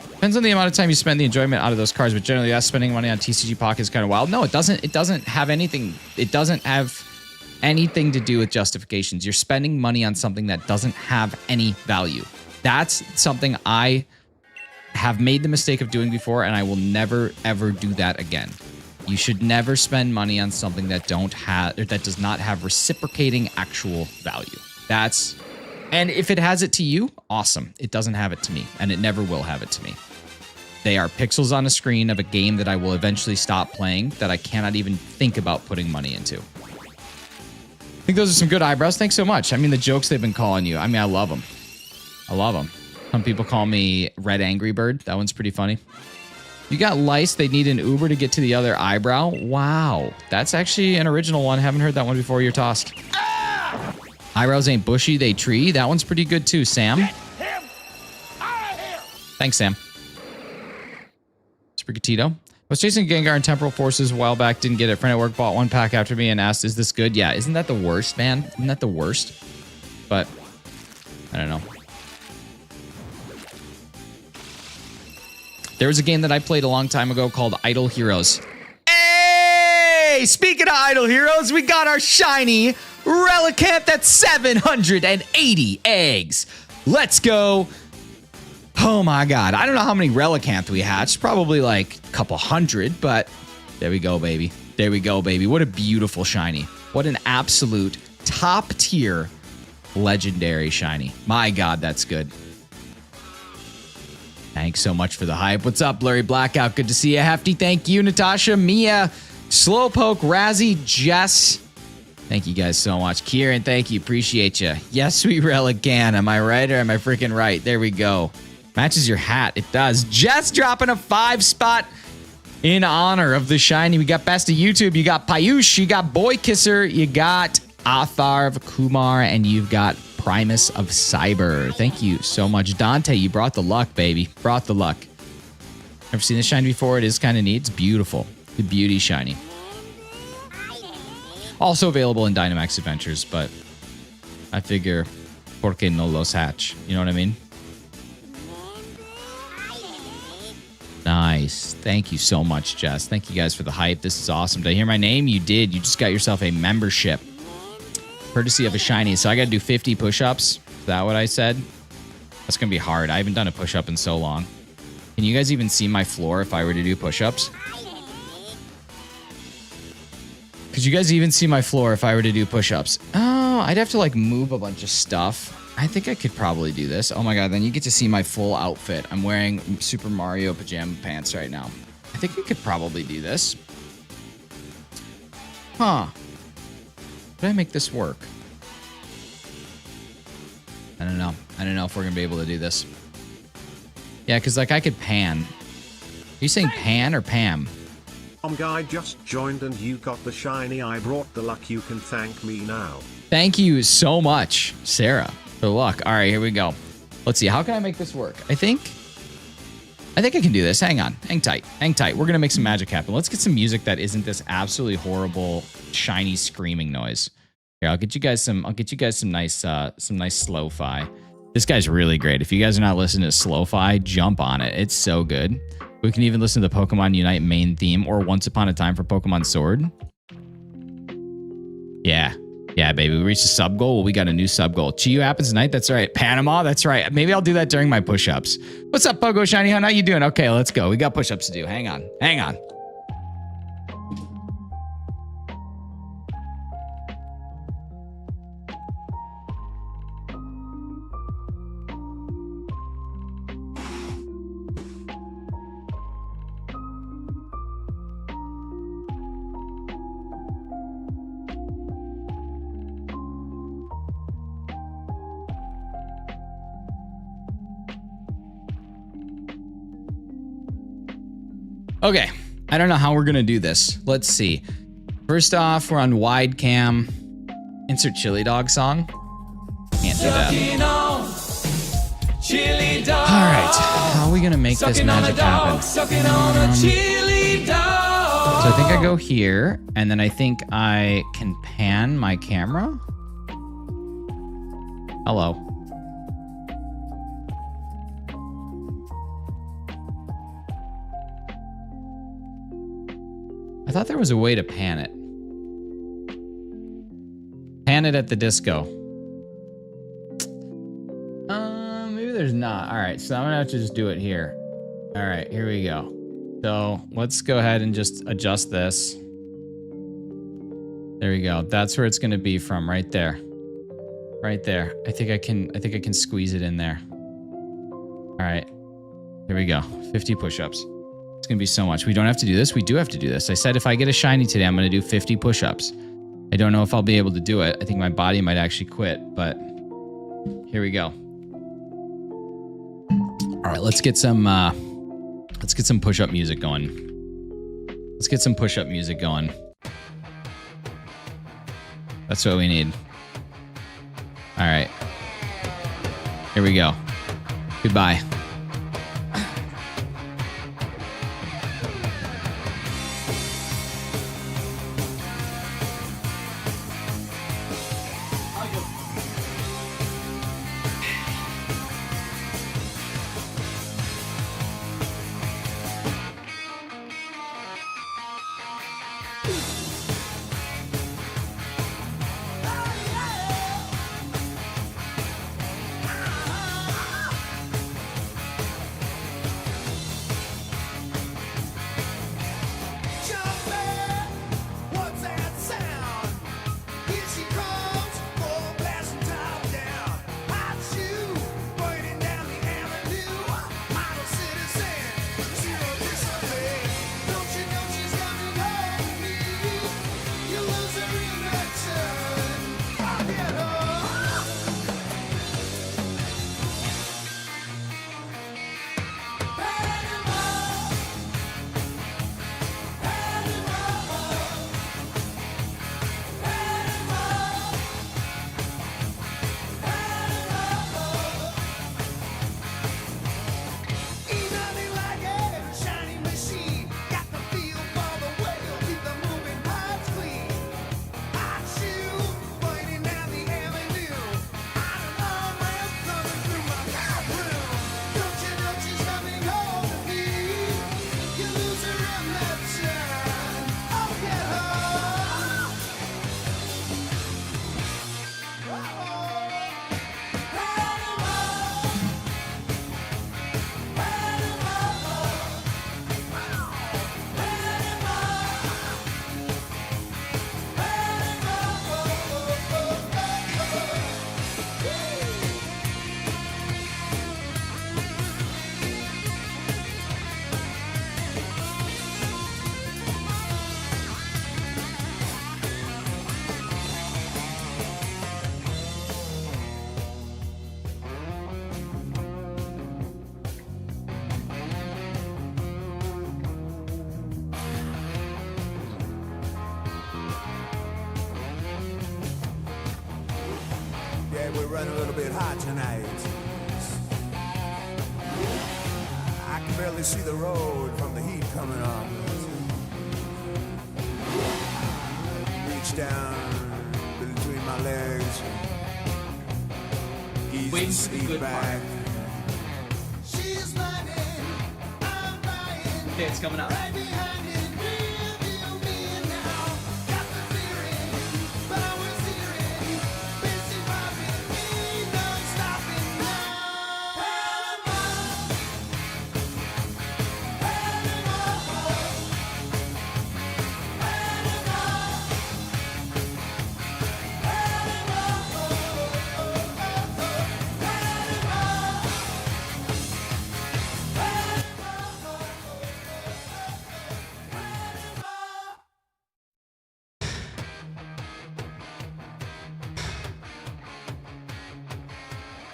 Depends on the amount of time you spend the enjoyment out of those cards, but generally, yes, spending money on TCG Pocket is kind of wild. No, it doesn't. It doesn't have anything. It doesn't have anything to do with justifications. You're spending money on something that doesn't have any value. That's something I have made the mistake of doing before, and I will never ever do that again. You should never spend money on something that does not have reciprocating actual value. And if it has it to you, awesome. It doesn't have it to me, and it never will have it to me. They are pixels on a screen of a game that I will eventually stop playing that I cannot even think about putting money into. I think those are some good eyebrows. Thanks so much. I mean, the jokes they've been calling you. I mean, I love them. I love them. Some people call me Red Angry Bird. That one's pretty funny. You got lice. They need an Uber to get to the other eyebrow. Wow. That's actually an original one. Haven't heard that one before. You're tossed. Ah! Eyebrows ain't bushy. They tree. That one's pretty good too, Sam. Get him out of here. Thanks, Sam. Sprigatito. I was chasing Gengar and Temporal Forces a while back. Didn't get it. Friend at work bought 1 pack after me and asked, is this good? Yeah. Isn't that the worst, man? Isn't that the worst? But I don't know. There was a game that I played a long time ago called Idle Heroes. Hey! Speaking of Idle Heroes, we got our shiny Relicanth at 780 eggs. Let's go. Oh my god. I don't know how many Relicanth we hatched. Probably like a couple hundred, but there we go, baby. There we go, baby. What a beautiful shiny. What an absolute top tier legendary shiny. My god, that's good. Thanks so much for the hype. What's up, Blurry Blackout? Good to see you. Hefty, thank you. Natasha, Mia, Slowpoke, Razzie, Jess. Thank you guys so much. Kieran, thank you. Appreciate you. Yes, sweet Relicanth. Am I right or am I freaking right? There we go. Matches your hat. It does. Jess dropping a 5 spot in honor of the shiny. We got Best of YouTube. You got Payush. You got Boy Kisser. You got Atharv Kumar. And you've got Primus of Cyber. Thank you so much. Dante, you brought the luck, baby. Brought the luck. Never seen this shiny before. It is kind of neat. It's beautiful. The beauty shiny. Also available in Dynamax Adventures, but I figure, ¿por qué no los hatch? You know what I mean? Nice. Thank you so much, Jess. Thank you guys for the hype. This is awesome. Did I hear my name? You did. You just got yourself a membership. Courtesy of a shiny. So I got to do 50 push-ups. Is that what I said? That's going to be hard. I haven't done a push-up in so long. Can you guys even see my floor if I were to do push-ups? Could you guys even see my floor if I were to do push-ups? Oh, I'd have to like move a bunch of stuff. I think I could probably do this. Oh my god, then you get to see my full outfit. I'm wearing Super Mario pajama pants right now. I think we could probably do this. Huh. Could I make this work? I don't know. I don't know if we're going to be able to do this. Yeah, because like I could pan. Are you saying pan or Pam? Guy just joined and you got the shiny. I brought the luck. You can thank me now. Thank you so much, Sarah, for the luck. All right, here we go. Let's see. How can I make this work? I think I can do this. Hang on. Hang tight. Hang tight. We're going to make some magic happen. Let's get some music that isn't this absolutely horrible, shiny screaming noise. Here, I'll get you guys some nice slow-fi. This guy's really great. If you guys are not listening to slow-fi, jump on it. It's so good. We can even listen to the Pokemon Unite main theme or Once Upon a Time for Pokemon Sword. Yeah. Yeah, baby. We reached a sub goal. Well, we got a new sub goal. Chiyu happens tonight. That's right. Panama. That's right. Maybe I'll do that during my push-ups. What's up, Pogo Shiny Hunt? How you doing? Okay, let's go. We got push-ups to do. Hang on. Hang on. Okay, I don't know how we're gonna do this. Let's see. First off, we're on wide cam. Insert chili dog song. Can't do that. All right, how are we gonna make this magic happen? So I think I go here, and then I think I can pan my camera. Hello. I thought there was a way to pan it. Pan it at the disco. Maybe there's not. All right, so I'm gonna have to just do it here. All right, here we go. So let's go ahead and just adjust this. There we go. That's where it's gonna be from, right there. Right there. I think I can squeeze it in there. All right, here we go. 50 push-ups. It's gonna be so much. We don't have to do this. We do have to do this. I said if I get a shiny today, I'm gonna do 50 push-ups. I don't know if I'll be able to do it. I think my body might actually quit, but here we go. All right, let's get some push-up music going. Let's get some push-up music going. That's what we need. All right. Here we go. Goodbye. we're running a little bit hot tonight. I can barely see the road from the heat coming up. Reach down between my legs. Ease the seat back. She's running, I'm riding. Okay, it's coming up. Right behind it, real me now. Got the feeling, but I was hearing. Busy robbing me, no stopping now.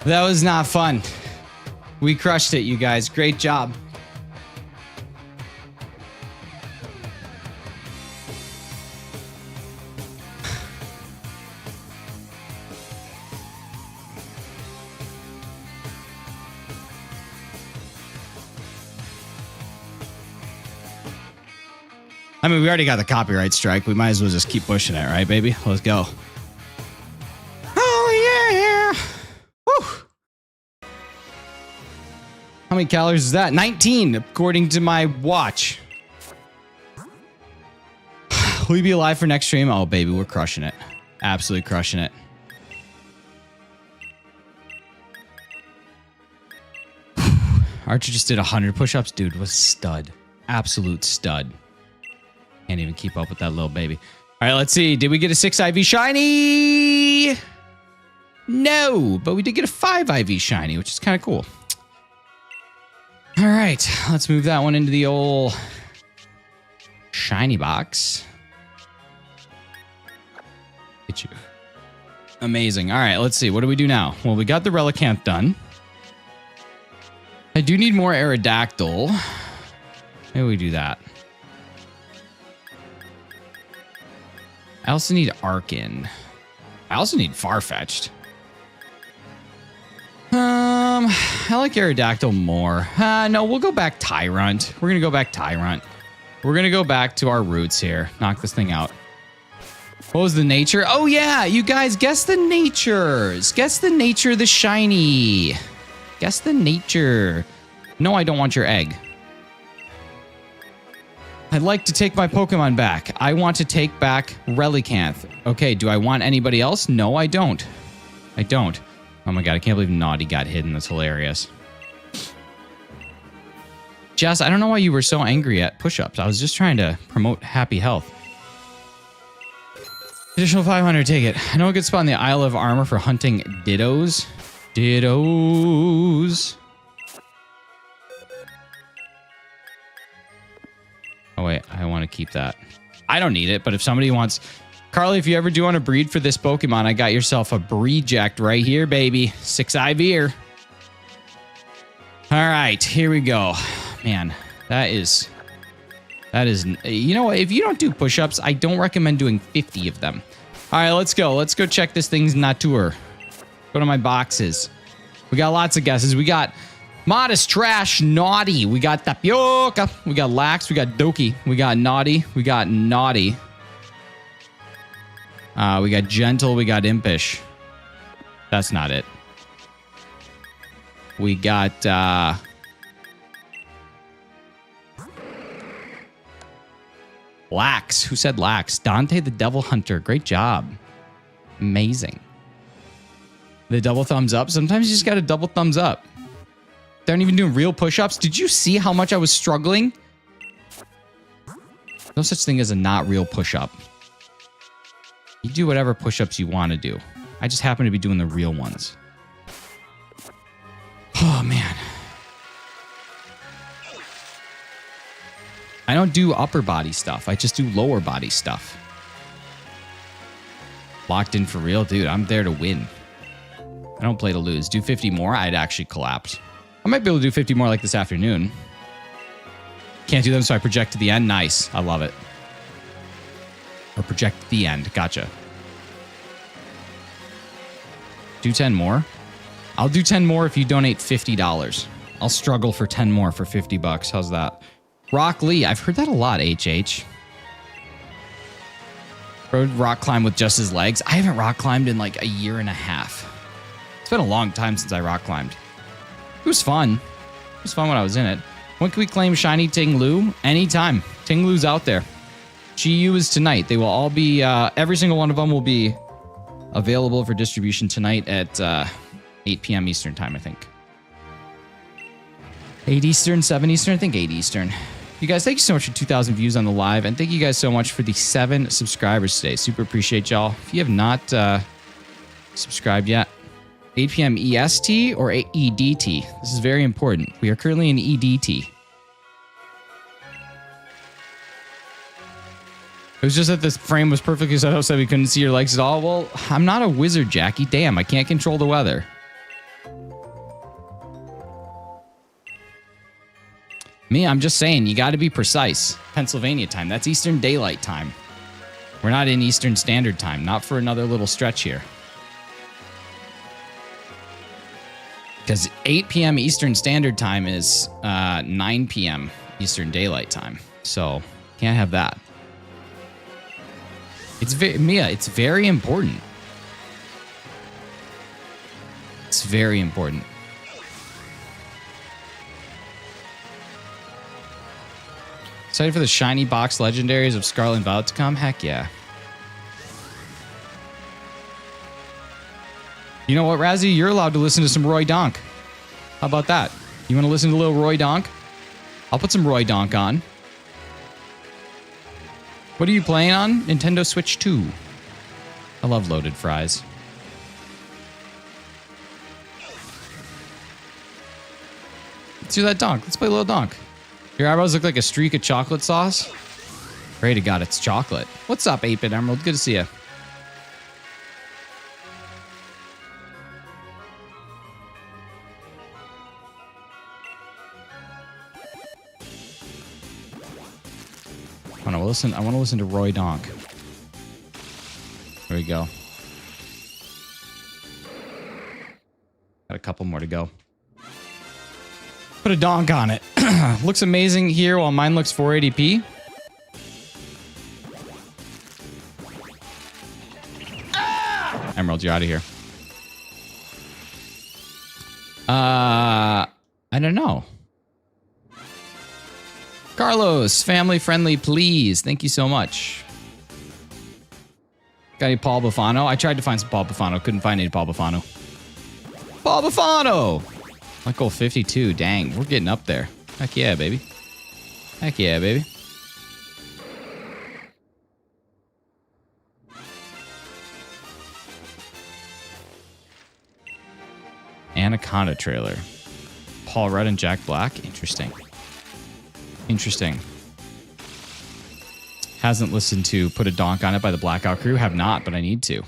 That was not fun. We crushed it, you guys. Great job. I mean, we already got the copyright strike. We might as well just keep pushing it, right, baby? Let's go. Oh, yeah. Woo. How many calories is that? 19, according to my watch. Will you be alive for next stream? Oh, baby, we're crushing it. Absolutely crushing it. Archer just did 100 push-ups. Dude was stud. Absolute stud. Can't even keep up with that little baby. All right, let's see. Did we get a 6 IV shiny? No, but we did get a 5 IV shiny, which is kind of cool. All right, let's move that one into the old shiny box. Get you. Amazing. All right, let's see. What do we do now? Well, we got the Relicanth done. I do need more Aerodactyl. Maybe we do that. I also need Arkin. I also need Farfetch'd. I like Aerodactyl more. No, we'll go back Tyrant. We're going to go back Tyrant. We're going to go back to our roots here. Knock this thing out. What was the nature? Oh, yeah. You guys, guess the natures. Guess the nature of the shiny. Guess the nature. No, I don't want your egg. I'd like to take my Pokemon back. I want to take back Relicanth. Okay, do I want anybody else? No, I don't. I don't. Oh my god, I can't believe Naughty got hidden. That's hilarious. Jess, I don't know why you were so angry at push-ups. I was just trying to promote happy health. Additional 500, take it. I know a good spot in the Isle of Armor for hunting Dittos. Dittos. Oh, wait. I want to keep that. I don't need it, but if somebody wants... Carly, if you ever do want to breed for this Pokemon, I got yourself a Breeject right here, baby. 6 IV. All right, here we go. Man, that is... You know what? If you don't do push-ups, I don't recommend doing 50 of them. All right, let's go. Let's go check this thing's nature. Go to my boxes. We got lots of guesses. We got... Modest, Trash, Naughty. We got Tapioca. We got Lax. We got Doki. We got Naughty. We got Naughty. We got Gentle. We got Impish. That's not it. We got... Lax. Who said Lax? Dante the Devil Hunter. Great job. Amazing. The double thumbs up. Sometimes you just got a double thumbs up. They aren't even doing real push-ups. Did you see how much I was struggling? No such thing as a not real push-up. You do whatever push-ups you want to do. I just happen to be doing the real ones. Oh, man. I don't do upper body stuff. I just do lower body stuff. Locked in for real? Dude, I'm there to win. I don't play to lose. Do 50 more, I'd actually collapse. I might be able to do 50 more like this afternoon. Can't do them, so I project to the end. Nice. I love it. Or project to the end. Gotcha. Do 10 more? I'll do 10 more if you donate $50. I'll struggle for 10 more for 50 bucks. How's that? Rock Lee. I've heard that a lot, HH. Road rock climb with just his legs. I haven't rock climbed in like a year and a half. It's been a long time since I rock climbed. It was fun. It was fun when I was in it. When can we claim Shiny Ting Lu? Anytime. Ting Lu's out there. GU is tonight. They will all be, every single one of them will be available for distribution tonight at 8 p.m. Eastern time, I think. 8 Eastern, 7 Eastern, I think 8 Eastern. You guys, thank you so much for 2,000 views on the live, and thank you guys so much for the 7 subscribers today. Super appreciate y'all. If you have not subscribed yet, 8 p.m. EST or EDT. This is very important. We are currently in EDT. It was just that this frame was perfectly set up so we couldn't see your legs at all. Well, I'm not a wizard, Jackie. Damn, I can't control the weather. Me, I'm just saying, you got to be precise. Pennsylvania time. That's Eastern Daylight Time. We're not in Eastern Standard Time. Not for another little stretch here. Because 8 p.m. Eastern Standard Time is 9 p.m. Eastern Daylight Time. So, can't have that. Mia, it's very important. It's very important. Excited for the shiny box legendaries of Scarlet and Violet to come? Heck yeah. You know what, Razzie? You're allowed to listen to some Roy Donk. How about that? You want to listen to a little Roy Donk? I'll put some Roy Donk on. What are you playing on? Nintendo Switch 2. I love loaded fries. Let's do that donk. Let's play a little donk. Your eyebrows look like a streak of chocolate sauce. Pray to God it's chocolate. What's up, 8-Bit Emerald? Good to see you. I want to listen to Roy Donk. There we go. Got a couple more to go. Put a donk on it. Looks amazing here while mine looks 480p. Emerald, you're out of here. I don't know. Carlos, family friendly, please. Thank you so much. Got any Paul Buffano? I tried to find some Paul Buffano. Couldn't find any Paul Buffano. Paul Buffano! Like goal 52. Dang, we're getting up there. Heck yeah, baby. Heck yeah, baby. Anaconda trailer. Paul Rudd and Jack Black. Interesting. Interesting. Hasn't listened to Put a Donk on It by the Blackout Crew. Have not, but I need to.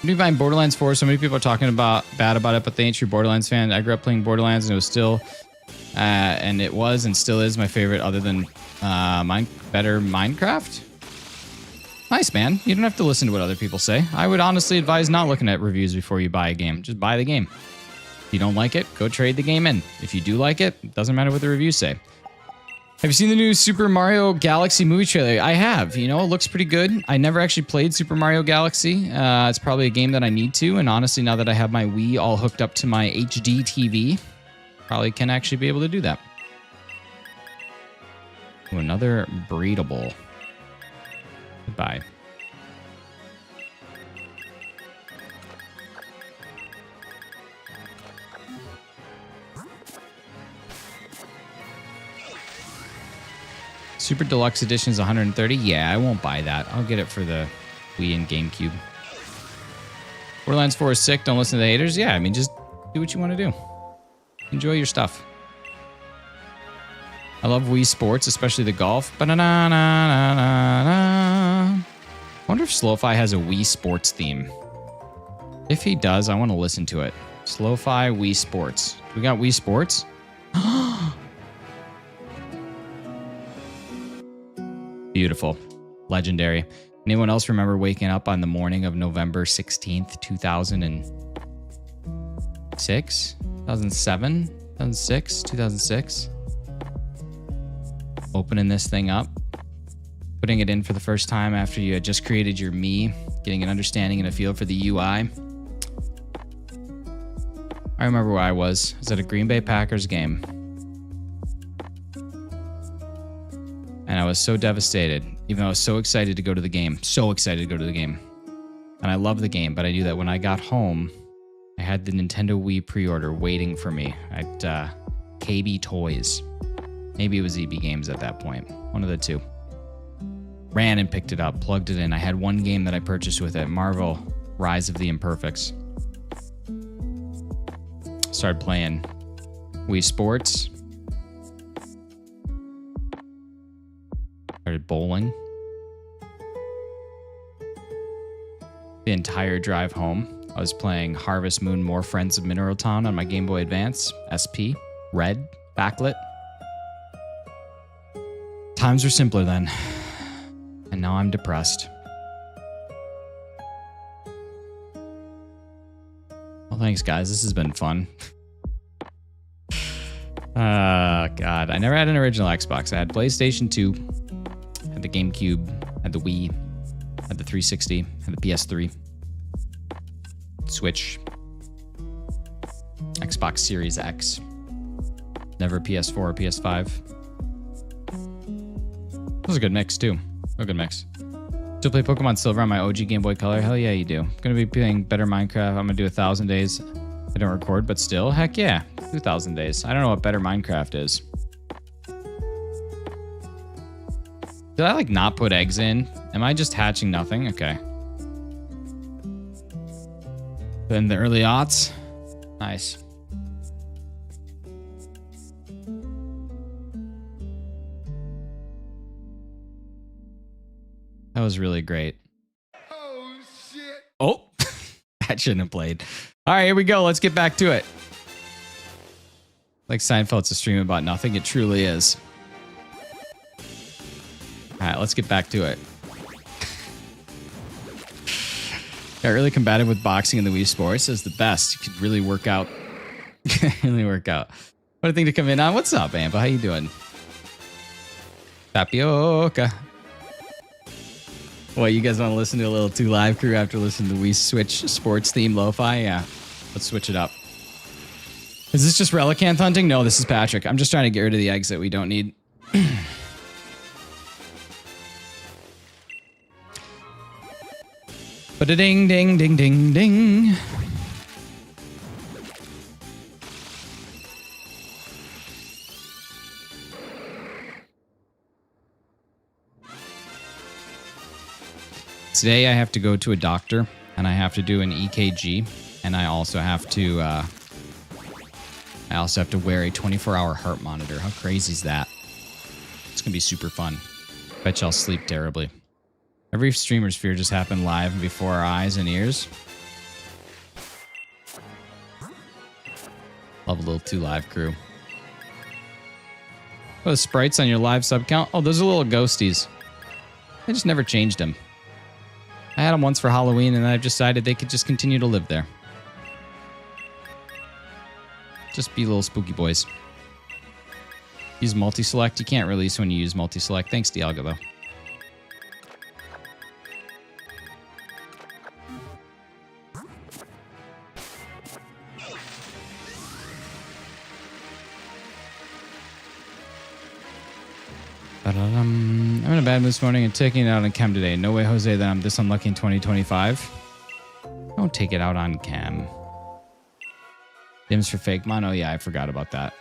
When you find Borderlands 4, so many people are talking bad about it, but they ain't true Borderlands fan. I grew up playing Borderlands, and it was still, and it was and still is my favorite, other than better Minecraft. Nice, man. You don't have to listen to what other people say. I would honestly advise not looking at reviews before you buy a game. Just buy the game. If you don't like it, go trade the game in. If you do like it, it doesn't matter what the reviews say. Have you seen the new Super Mario Galaxy movie trailer? I have. You know, it looks pretty good. I never actually played Super Mario Galaxy. It's probably a game that I need to. And honestly, now that I have my Wii all hooked up to my HD TV, probably can actually be able to do that. Ooh, another breedable. Goodbye. Super Deluxe Edition is 130. Yeah, I won't buy that. I'll get it for the Wii and GameCube. Borderlands 4 is sick. Don't listen to the haters. Yeah, I mean, just do what you want to do. Enjoy your stuff. I love Wii Sports, especially the golf. I wonder if Slow-Fi has a Wii Sports theme. If he does, I want to listen to it. Slow-Fi Wii Sports. We got Wii Sports? Beautiful. Legendary. Anyone else remember waking up on the morning of November 16th, 2006? 2007? 2006? 2006? Opening this thing up, putting it in for the first time after you had just created your me, getting an understanding and a feel for the UI. I remember where I was. I was at a Green Bay Packers game. And I was so devastated, even though I was so excited to go to the game. So excited to go to the game. And I love the game, but I knew that when I got home, I had the Nintendo Wii pre-order waiting for me at KB Toys. Maybe it was EB Games at that point. One of the two. Ran and picked it up, plugged it in. I had one game that I purchased with it, Marvel Rise of the Imperfects. Started playing Wii Sports. Started bowling. The entire drive home, I was playing Harvest Moon More Friends of Mineral Town on my Game Boy Advance, SP, red, backlit. Times were simpler then. And now I'm depressed. Well, thanks, guys. This has been fun. God. I never had an original Xbox. I had PlayStation 2, had the GameCube, had the Wii, had the 360, had the PS3, Switch, Xbox Series X. Never PS4 or PS5. That was a good mix, too. A good mix. Still play Pokemon Silver on my OG Game Boy Color? Hell yeah, you do. Gonna be playing better Minecraft. I'm gonna do 1,000 days. I don't record, but still, heck yeah. 2,000 days. I don't know what better Minecraft is. Did I, like, not put eggs in? Am I just hatching nothing? Okay. Then the early aughts. Nice. That was really great. Oh, shit. Oh, that shouldn't have played. All right, here we go. Let's get back to it. Like Seinfeld, it's a stream about nothing. It truly is. All right, let's get back to it. Got really combative with boxing in the Wii Sports. It's the best. You could really work out. Really work out. What a thing to come in on. What's up, Ampa? How you doing? Tapioca. What, you guys want to listen to a little 2 Live Crew after listening to Wii Switch sports theme lo-fi? Yeah, let's switch it up. Is this just Relicanth hunting? No, this is Patrick. I'm just trying to get rid of the eggs that we don't need. Ba-da-ding, ding, ding, ding, ding. Today I have to go to a doctor and I have to do an EKG, and I also have to wear a 24-hour heart monitor. How crazy is that? It's gonna be super fun. Bet you I'll sleep terribly. Every streamer's fear just happened live before our eyes and ears. Love a little 2 Live Crew. What are the sprites on your live sub count? Oh, those are little ghosties. I just never changed them. I had them once for Halloween, and I've decided they could just continue to live there. Just be little spooky boys. Use multi-select. You can't release when you use multi-select. Thanks, Dialga, though. I'm in a bad mood this morning and taking it out on Chem today. No way, Jose, that I'm this unlucky in 2025. Don't take it out on Chem. Dims for Fakemon. Oh, yeah, I forgot about that.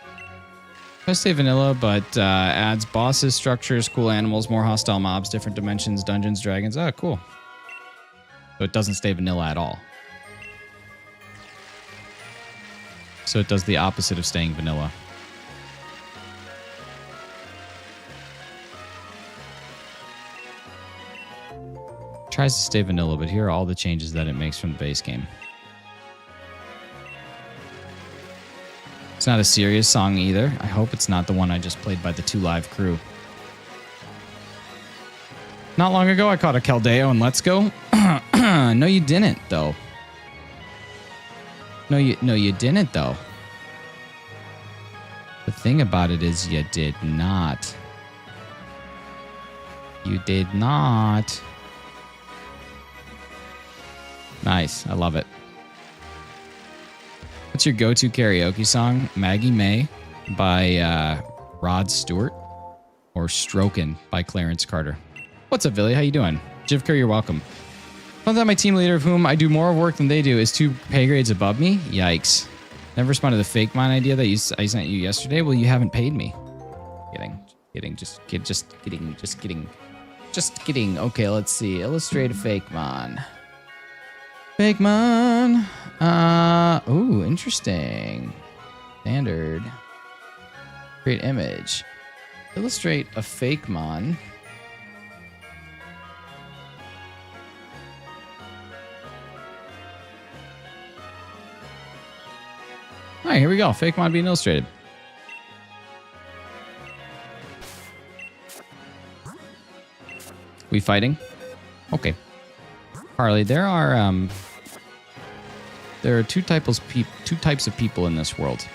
I say vanilla, but adds bosses, structures, cool animals, more hostile mobs, different dimensions, dungeons, dragons. Oh, cool. So it doesn't stay vanilla at all. So it does the opposite of staying vanilla. Tries to stay vanilla, but here are all the changes that it makes from the base game. It's not a serious song either. I hope it's not the one I just played by the 2 Live Crew. Not long ago, I caught a Caldeo and Let's Go. No, you didn't, though. No, you didn't, though. The thing about it is you did not. You did not. Nice. I love it. What's your go-to karaoke song? Maggie May by Rod Stewart or Strokin' by Clarence Carter. What's up, Billy? How you doing? Jivker, you're welcome. Found that my team leader, of whom I do more work than they do, is 2 pay grades above me. Yikes. Never responded to the Fakemon idea that I sent you yesterday. Well, you haven't paid me. Just kidding. Okay, let's see. Illustrate a Fakemon. Fakemon. Ooh, interesting. Standard. Create image. Illustrate a Fakemon. All right, here we go. Fakemon being illustrated. We fighting? Okay. Harley, there are two types of people in this world.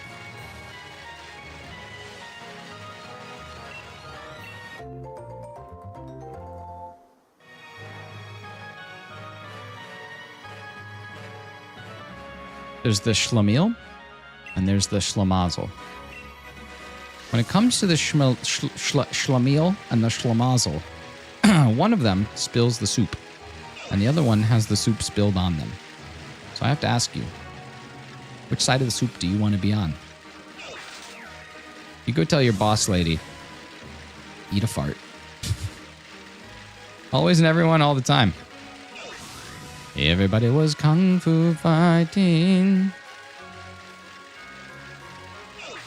There's the Schlemiel, and there's the Schlemazel. When it comes to the Schlemiel and the Schlemazel, one of them spills the soup, and the other one has the soup spilled on them. So I have to ask you, which side of the soup do you want to be on? You go tell your boss lady, eat a fart. Always and everyone, all the time. Everybody was kung fu fighting.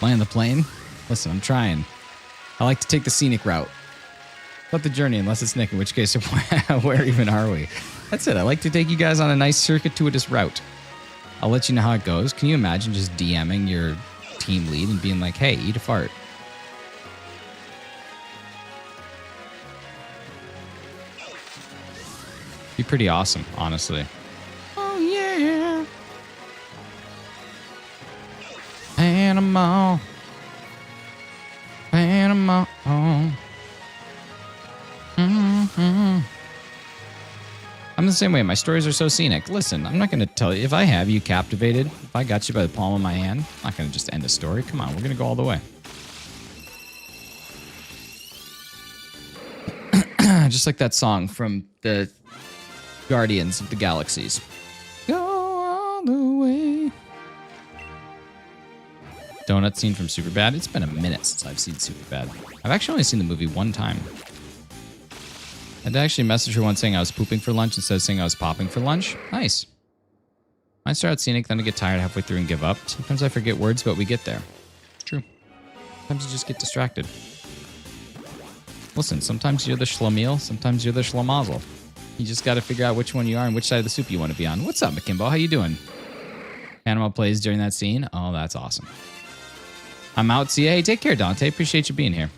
Land the plane? Listen, I'm trying. I like to take the scenic route. Not the journey, unless it's Nick, in which case, where even are we? That's it. I like to take you guys on a nice circuitous route. I'll let you know how it goes. Can you imagine just DMing your team lead and being like, hey, eat a fart? Be pretty awesome, honestly. Oh, yeah. Panama. Panama. I'm the same way. My stories are so scenic. Listen, I'm not going to tell you. If I have you captivated, if I got you by the palm of my hand, I'm not going to just end the story. Come on, we're going to go all the way. Just like that song from the Guardians of the Galaxies. Go all the way. Donut scene from Superbad. It's been a minute since I've seen Superbad. I've actually only seen the movie one time. I'd actually message her once saying I was pooping for lunch instead of saying I was popping for lunch. Nice. I start out scenic, then I get tired halfway through and give up. Sometimes I forget words, but we get there. It's true. Sometimes you just get distracted. Listen, sometimes you're the Schlemiel, sometimes you're the Schlemazel. You just got to figure out which one you are and which side of the soup you want to be on. What's up, McKimbo? How you doing? Panama plays during that scene. Oh, that's awesome. I'm out. See you. Hey, take care, Dante. Appreciate you being here.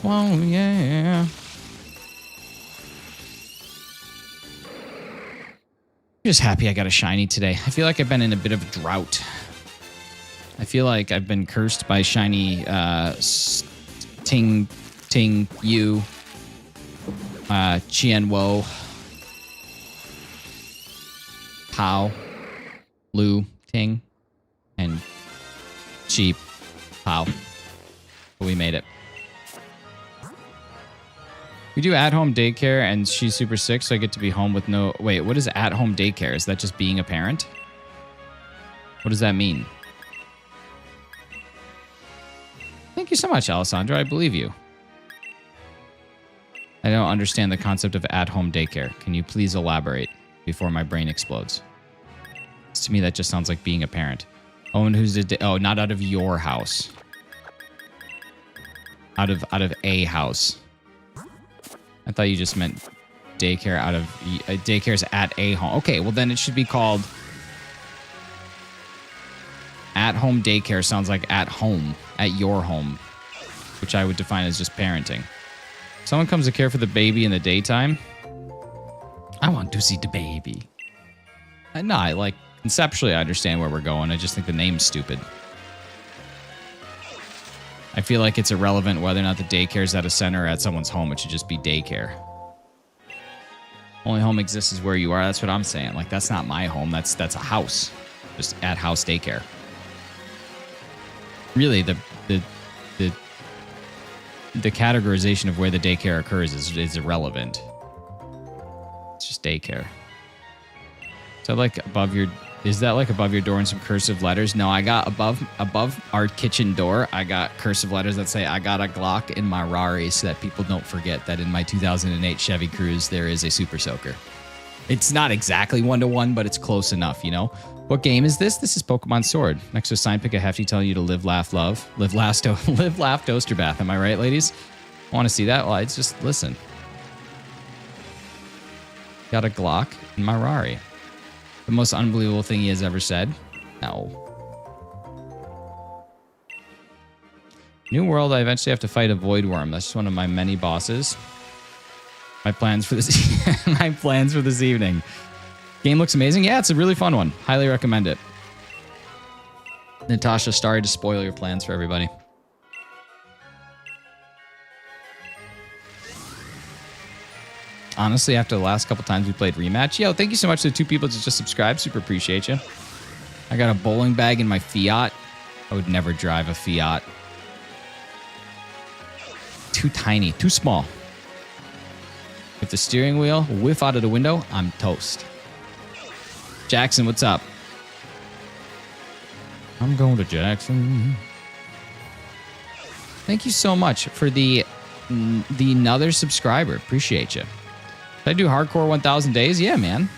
Oh, yeah. I'm just happy I got a shiny today. I feel like I've been in a bit of a drought. I feel like I've been cursed by shiny Ting Yu, Qianwo, Pao, Lu, Ting, and Cheap Pao. But we made it. We do at-home daycare, and she's super sick, so I get to be home with no... Wait, what is at-home daycare? Is that just being a parent? What does that mean? Thank you so much, Alessandra. I believe you. I don't understand the concept of at-home daycare. Can you please elaborate before my brain explodes? To me, that just sounds like being a parent. Oh, and who's the... Oh, not out of your house. Out of a house. I thought you just meant daycare out of... daycare's at a home. Okay, well then it should be called... At at-home daycare sounds like at home, at your home, which I would define as just parenting. Someone comes to care for the baby in the daytime. I want to see the baby. No, I like conceptually I understand where we're going. I just think the name's stupid. I feel like it's irrelevant whether or not the daycare is at a center or at someone's home. It should just be daycare. Only home exists is where you are. That's what I'm saying. Like, that's not my home. That's a house. Just at house daycare. Really, the categorization of where the daycare occurs is irrelevant. It's just daycare. So like above your, is that like above your door in some cursive letters? No, I got above our kitchen door, I got cursive letters that say I got a Glock in my Rari so that people don't forget that in my 2008 Chevy Cruze there is a Super Soaker. It's not exactly 1-to-1, but it's close enough, you know? What game is this? This is Pokemon Sword. Next to a sign, pick a hefty telling you to live, laugh, love. Live, laugh, toaster bath. Am I right, ladies? Want to see that? Well, I just listen. Got a Glock in my Rari. The most unbelievable thing he has ever said? No. New world, I eventually have to fight a void worm. That's just one of my many bosses. My plans for this evening. Game looks amazing. Yeah, it's a really fun one. Highly recommend it. Natasha, sorry to spoil your plans for everybody. Honestly, after the last couple times we played Rematch, yo, thank you so much to the 2 people that just subscribed. Super appreciate you. I got a bowling bag in my Fiat. I would never drive a Fiat. Too tiny, too small. If the steering wheel whiff out of the window, I'm toast. Jackson, what's up? I'm going to Jackson. Thank you so much for the another subscriber. Appreciate you. Did I do hardcore 1,000 days? Yeah, man.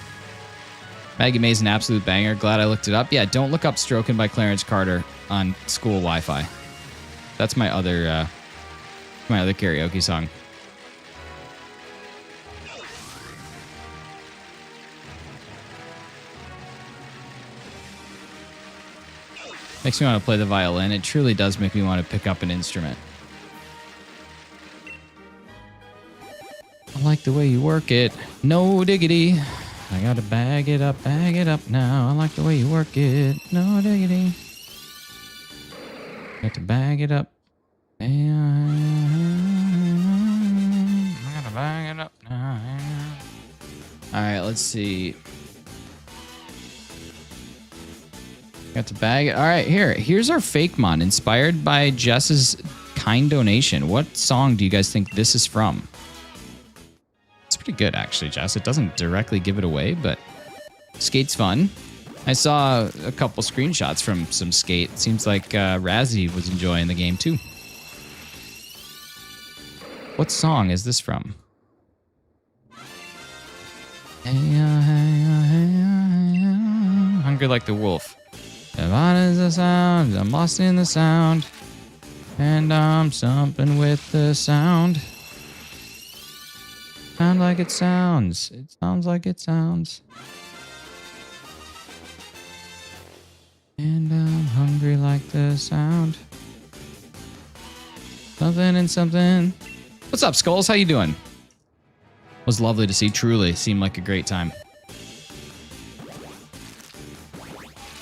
Maggie May's an absolute banger. Glad I looked it up. Yeah, don't look up Stroking by Clarence Carter on school Wi-Fi. That's my other karaoke song. Makes me want to play the violin. It truly does make me want to pick up an instrument. I like the way you work it. No diggity. I gotta bag it up now. I like the way you work it. No diggity. Got to bag it up. I gotta bag it up now. Alright, let's see. Got to bag it. Alright, here's our Fakemon, inspired by Jess's kind donation. What song do you guys think this is from? It's pretty good, actually, Jess. It doesn't directly give it away, but Skate's fun. I saw a couple screenshots from some Skate. Seems like Razzie was enjoying the game, too. What song is this from? Hungry Like the Wolf. What is the sound? I'm lost in the sound. And I'm something with the sound. Sound like it sounds. It sounds like it sounds. And I'm hungry like the sound. Something and something. What's up, Skulls? How you doing? It was lovely to see. Truly seemed like a great time.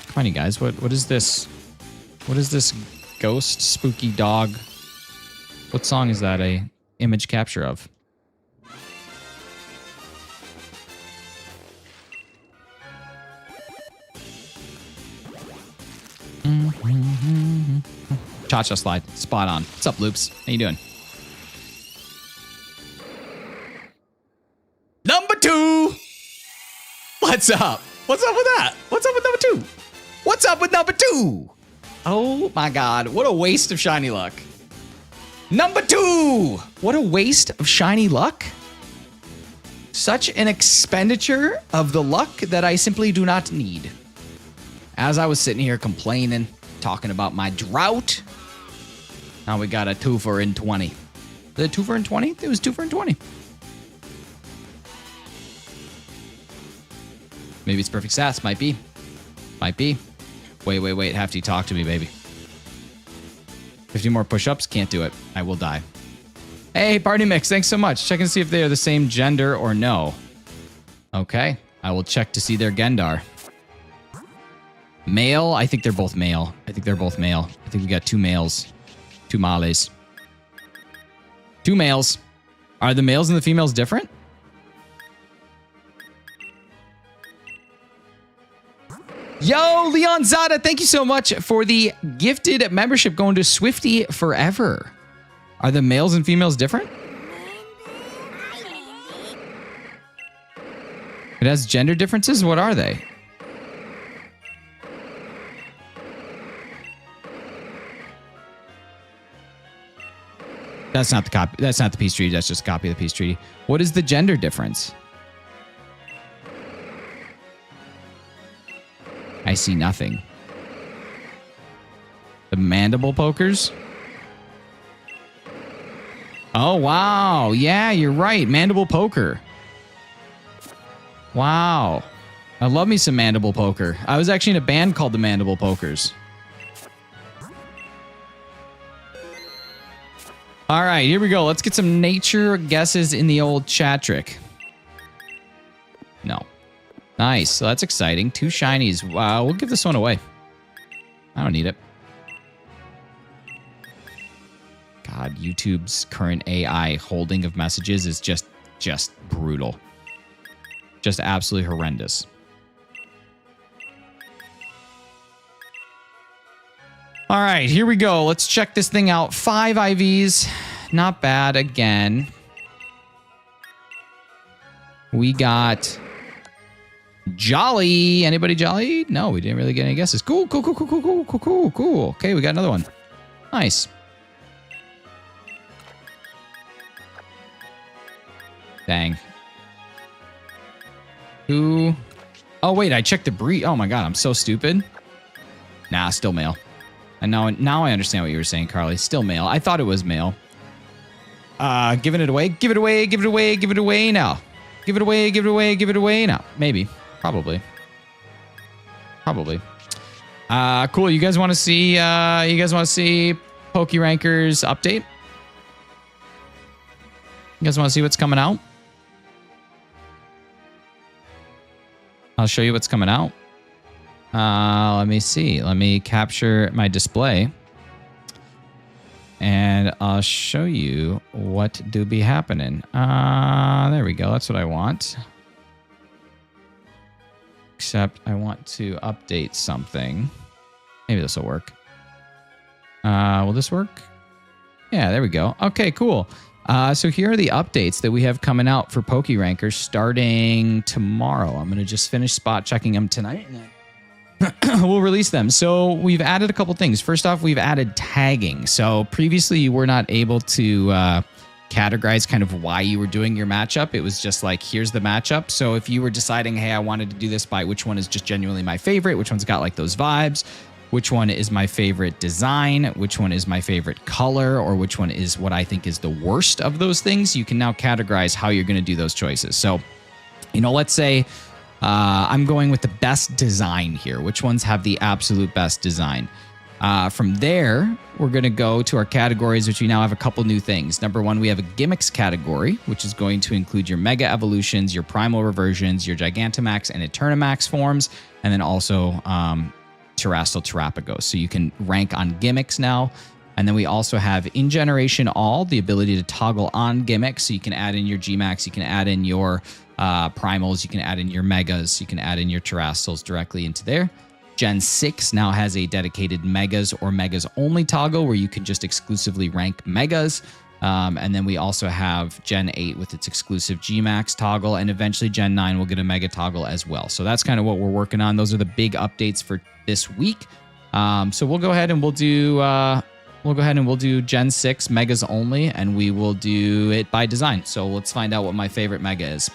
Come on, you guys. What is this? What is this ghost spooky dog? What song is that a image capture of? Cha-cha slide. Spot on. What's up, Loops? How you doing? Number 2! What's up? What's up with that? What's up with number 2? What's up with number 2? Oh my god, what a waste of shiny luck. Number 2! What a waste of shiny luck. Such an expenditure of the luck that I simply do not need. As I was sitting here complaining, talking about my drought, now we got a 2 for in 20. Is it 2 for in 20? It was 2 for in 20. Maybe it's perfect stats. Might be. Might be. Wait. Hefty, talk to me, baby. 50 more push-ups? Can't do it. I will die. Hey, Party Mix, thanks so much. Checking to see if they are the same gender or no. Okay. I will check to see their Gendar. Male? I think they're both male. I think we got 2 males. 2 males. 2 males. Are the males and the females different? Yo, Leon Zada, thank you so much for the gifted membership going to Swifty Forever. Are the males and females different? It has gender differences? What are they? That's not the copy. That's not the peace treaty. That's just a copy of the peace treaty. What is the gender difference? I see nothing. The mandible pokers? Oh, wow. Yeah, you're right. Mandible poker. Wow. I love me some mandible poker. I was actually in a band called the Mandible Pokers. All right, here we go. Let's get some nature guesses in the old chat trick. No. Nice. So that's exciting. 2 shinies. Wow, we'll give this one away. I don't need it. God, YouTube's current AI holding of messages is just brutal. Just absolutely horrendous. All right, here we go. Let's check this thing out. 5 IVs. Not bad again. We got Jolly. Anybody Jolly? No, we didn't really get any guesses. Cool. Okay, we got another one. Nice. Dang. Who? Oh, wait, I checked the breed. Oh, my God, I'm so stupid. Nah, still male. And now I understand what you were saying, Carly. Still male. I thought it was male. Giving it away. Give it away. Give it away. Give it away now. Give it away. Give it away. Give it away now. Maybe. Probably. Cool. You guys want to see? PokeRankers update? You guys want to see what's coming out? I'll show you what's coming out. Let me see. Let me capture my display. And I'll show you what do be happening. There we go. That's what I want. Except I want to update something. Maybe this will work. Will this work? Yeah, there we go. Okay, cool. So here are the updates that we have coming out for PokeRankers starting tomorrow. I'm going to just finish spot checking them tonight. We'll release them. So we've added a couple things. First off, we've added tagging. So previously you were not able to categorize kind of why you were doing your matchup. It was just like, here's the matchup. So if you were deciding, hey, I wanted to do this by which one is just genuinely my favorite, which one's got like those vibes, which one is my favorite design, which one is my favorite color, or which one is what I think is the worst of those things, you can now categorize how you're going to do those choices. So, let's say I'm going with the best design here. Which ones have the absolute best design? From there, we're going to go to our categories, which we now have a couple new things. Number 1, we have a gimmicks category, which is going to include your Mega Evolutions, your Primal Reversions, your Gigantamax and Eternamax forms, and then also Terrestrial Terrapagos. So you can rank on gimmicks now. And then we also have in Generation All, the ability to toggle on gimmicks. So you can add in your Gmax, you can add in your primals, you can add in your megas, you can add in your terrestrials directly into there. Gen 6 now has a dedicated megas or megas only toggle where you can just exclusively rank megas. And then we also have Gen 8 with its exclusive Gmax toggle, and eventually Gen 9 will get a mega toggle as well. So that's kind of what we're working on. Those are the big updates for this week. So we'll go ahead and we'll do Gen 6 megas only, and we will do it by design. So let's find out what my favorite mega is.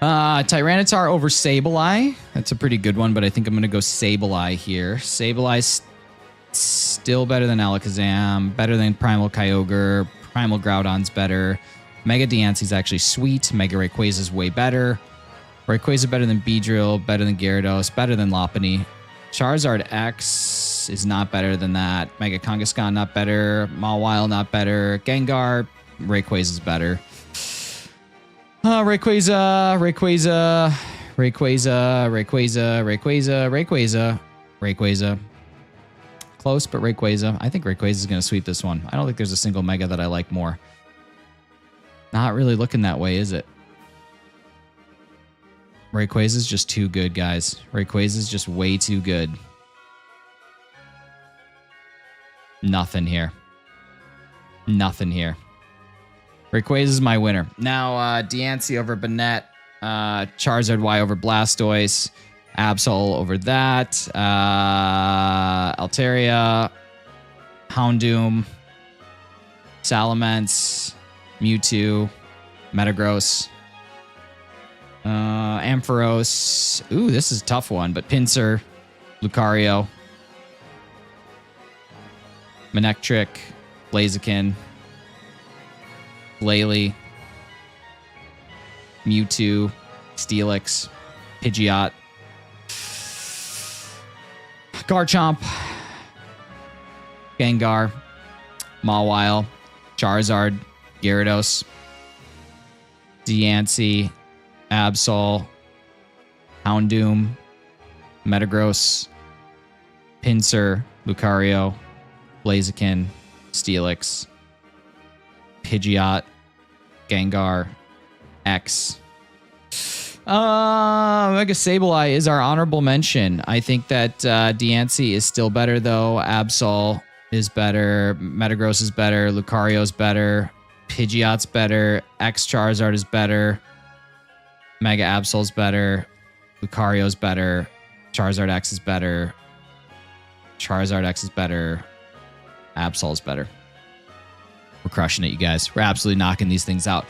Tyranitar over Sableye. That's a pretty good one, but I think I'm going to go Sableye here. Sableye's still better than Alakazam, better than Primal Kyogre, Primal Groudon's better. Mega Diancie's actually sweet. Mega Rayquaza's way better. Rayquaza better than Beedrill, better than Gyarados, better than Lopunny. Charizard X is not better than that. Mega Kangaskhan not better. Mawile not better. Gengar, Rayquaza is better. Rayquaza. Close, but Rayquaza. I think Rayquaza is going to sweep this one. I don't think there's a single Mega that I like more. Not really looking that way, is it? Rayquaza is just too good, guys. Rayquaza is just way too good. Nothing here. Nothing here. Rayquaza is my winner. Now, Diancie over Banette. Charizard Y over Blastoise. Absol over that. Altaria. Houndoom. Salamence. Mewtwo. Metagross. Ampharos. Ooh, this is a tough one, but Pinsir. Lucario. Manectric. Blaziken. Glalie. Mewtwo. Steelix. Pidgeot. Garchomp. Gengar. Mawile. Charizard. Gyarados. Diancie. Absol. Houndoom. Metagross. Pinsir. Lucario. Blaziken. Steelix. Pidgeot. Gengar. X. Mega Sableye is our honorable mention. I think that Diancie is still better, though. Absol is better. Metagross is better. Lucario's better. Pidgeot's better. X Charizard is better. Mega Absol's better. Lucario's better. Charizard X is better. Charizard X is better. Absol's better. We're crushing it, you guys. We're absolutely knocking these things out.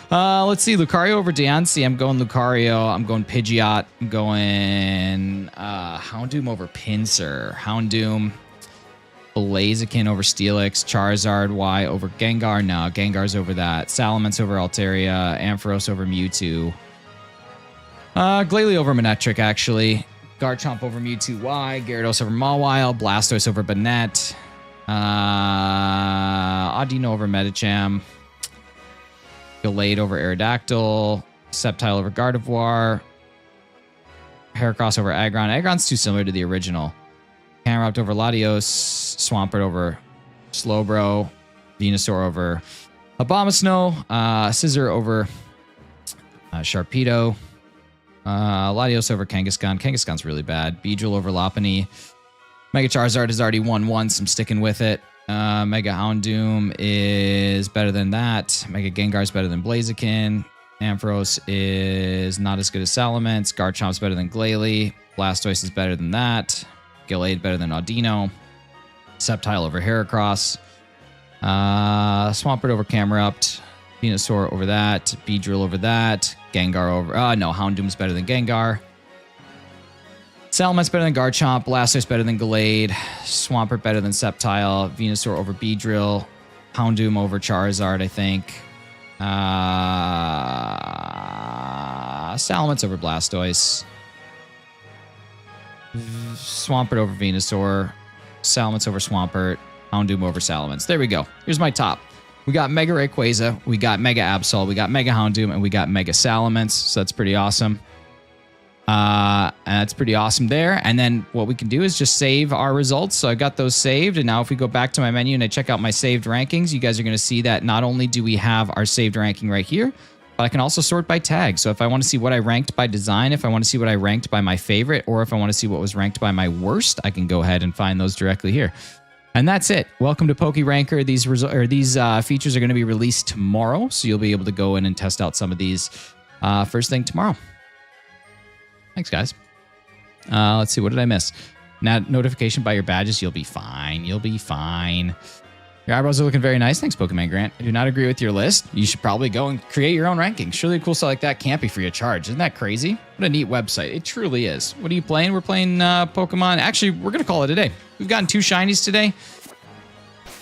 Let's see. Lucario over Diancie. I'm going Lucario. I'm going Pidgeot. I'm going Houndoom over Pinsir. Houndoom. Blaziken over Steelix. Charizard Y over Gengar. No, Gengar's over that. Salamence over Altaria. Ampharos over Mewtwo. Glalie over Manectric, actually. Garchomp over Mewtwo Y. Gyarados over Mawile. Blastoise over Banette. Audino over Medicham. Gallade over Aerodactyl. Sceptile over Gardevoir. Heracross over Aggron. Aggron's too similar to the original. Camerupt over Latios. Swampert over Slowbro. Venusaur over Abomasnow. Scissor over Sharpedo. Latios over Kangaskhan. Kangaskhan's really bad. Beedrill over Lopunny. Mega Charizard has already won once. I'm sticking with it. Mega Houndoom is better than that. Mega Gengar is better than Blaziken. Ampharos is not as good as Salamence. Garchomp's better than Glalie. Blastoise is better than that. Gallade better than Audino. Sceptile over Heracross. Swampert over Camerupt. Venusaur over that. Beedrill over that. Gengar over... no, Houndoom's better than Gengar. Salamence better than Garchomp. Blastoise better than Gallade. Swampert better than Sceptile. Venusaur over Beedrill. Houndoom over Charizard, I think. Salamence over Blastoise. Swampert over Venusaur. Salamence over Swampert. Houndoom over Salamence. There we go. Here's my top. We got Mega Rayquaza. We got Mega Absol. We got Mega Houndoom. And we got Mega Salamence. So that's pretty awesome. And that's pretty awesome there. And then what we can do is just save our results. So I got those saved. And now if we go back to my menu and I check out my saved rankings, you guys are going to see that not only do we have our saved ranking right here, but I can also sort by tag. So if I want to see what I ranked by design, if I want to see what I ranked by my favorite, or if I want to see what was ranked by my worst, I can go ahead and find those directly here. And that's it. Welcome to PokeRanker. These features are going to be released tomorrow. So you'll be able to go in and test out some of these first thing tomorrow. Thanks, guys. Let's see. What did I miss? Notification by your badges. You'll be fine. You'll be fine. Your eyebrows are looking very nice. Thanks, Pokemon Grant. I do not agree with your list. You should probably go and create your own rankings. Surely a cool stuff like that can't be free of charge. Isn't that crazy? What a neat website. It truly is. What are you playing? We're playing Pokemon. Actually, we're going to call it a day. We've gotten 2 shinies today.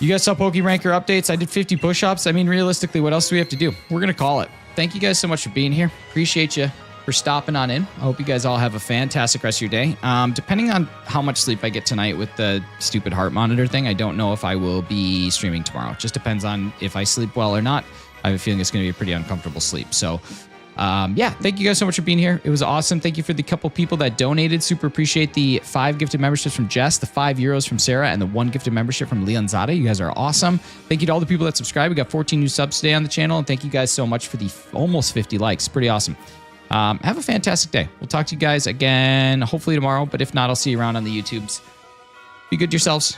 You guys saw PokeRanker updates. I did 50 push-ups. I mean, realistically, what else do we have to do? We're going to call it. Thank you guys so much for being here. Appreciate you. for stopping on in. I hope you guys all have a fantastic rest of your day. Depending on how much sleep I get tonight with the stupid heart monitor thing, I don't know if I will be streaming tomorrow. It just depends on if I sleep well or not. I have a feeling it's going to be a pretty uncomfortable sleep. So, yeah, thank you guys so much for being here. It was awesome. Thank you for the couple people that donated. Super appreciate the 5 gifted memberships from Jess, the €5 from Sarah, and the 1 gifted membership from Leon Zada. You guys are awesome. Thank you to all the people that subscribe. We got 14 new subs today on the channel, and thank you guys so much for the almost 50 likes. Pretty awesome. Have a fantastic day. We'll talk to you guys again, hopefully tomorrow, but if not, I'll see you around on the YouTubes. Be good to yourselves.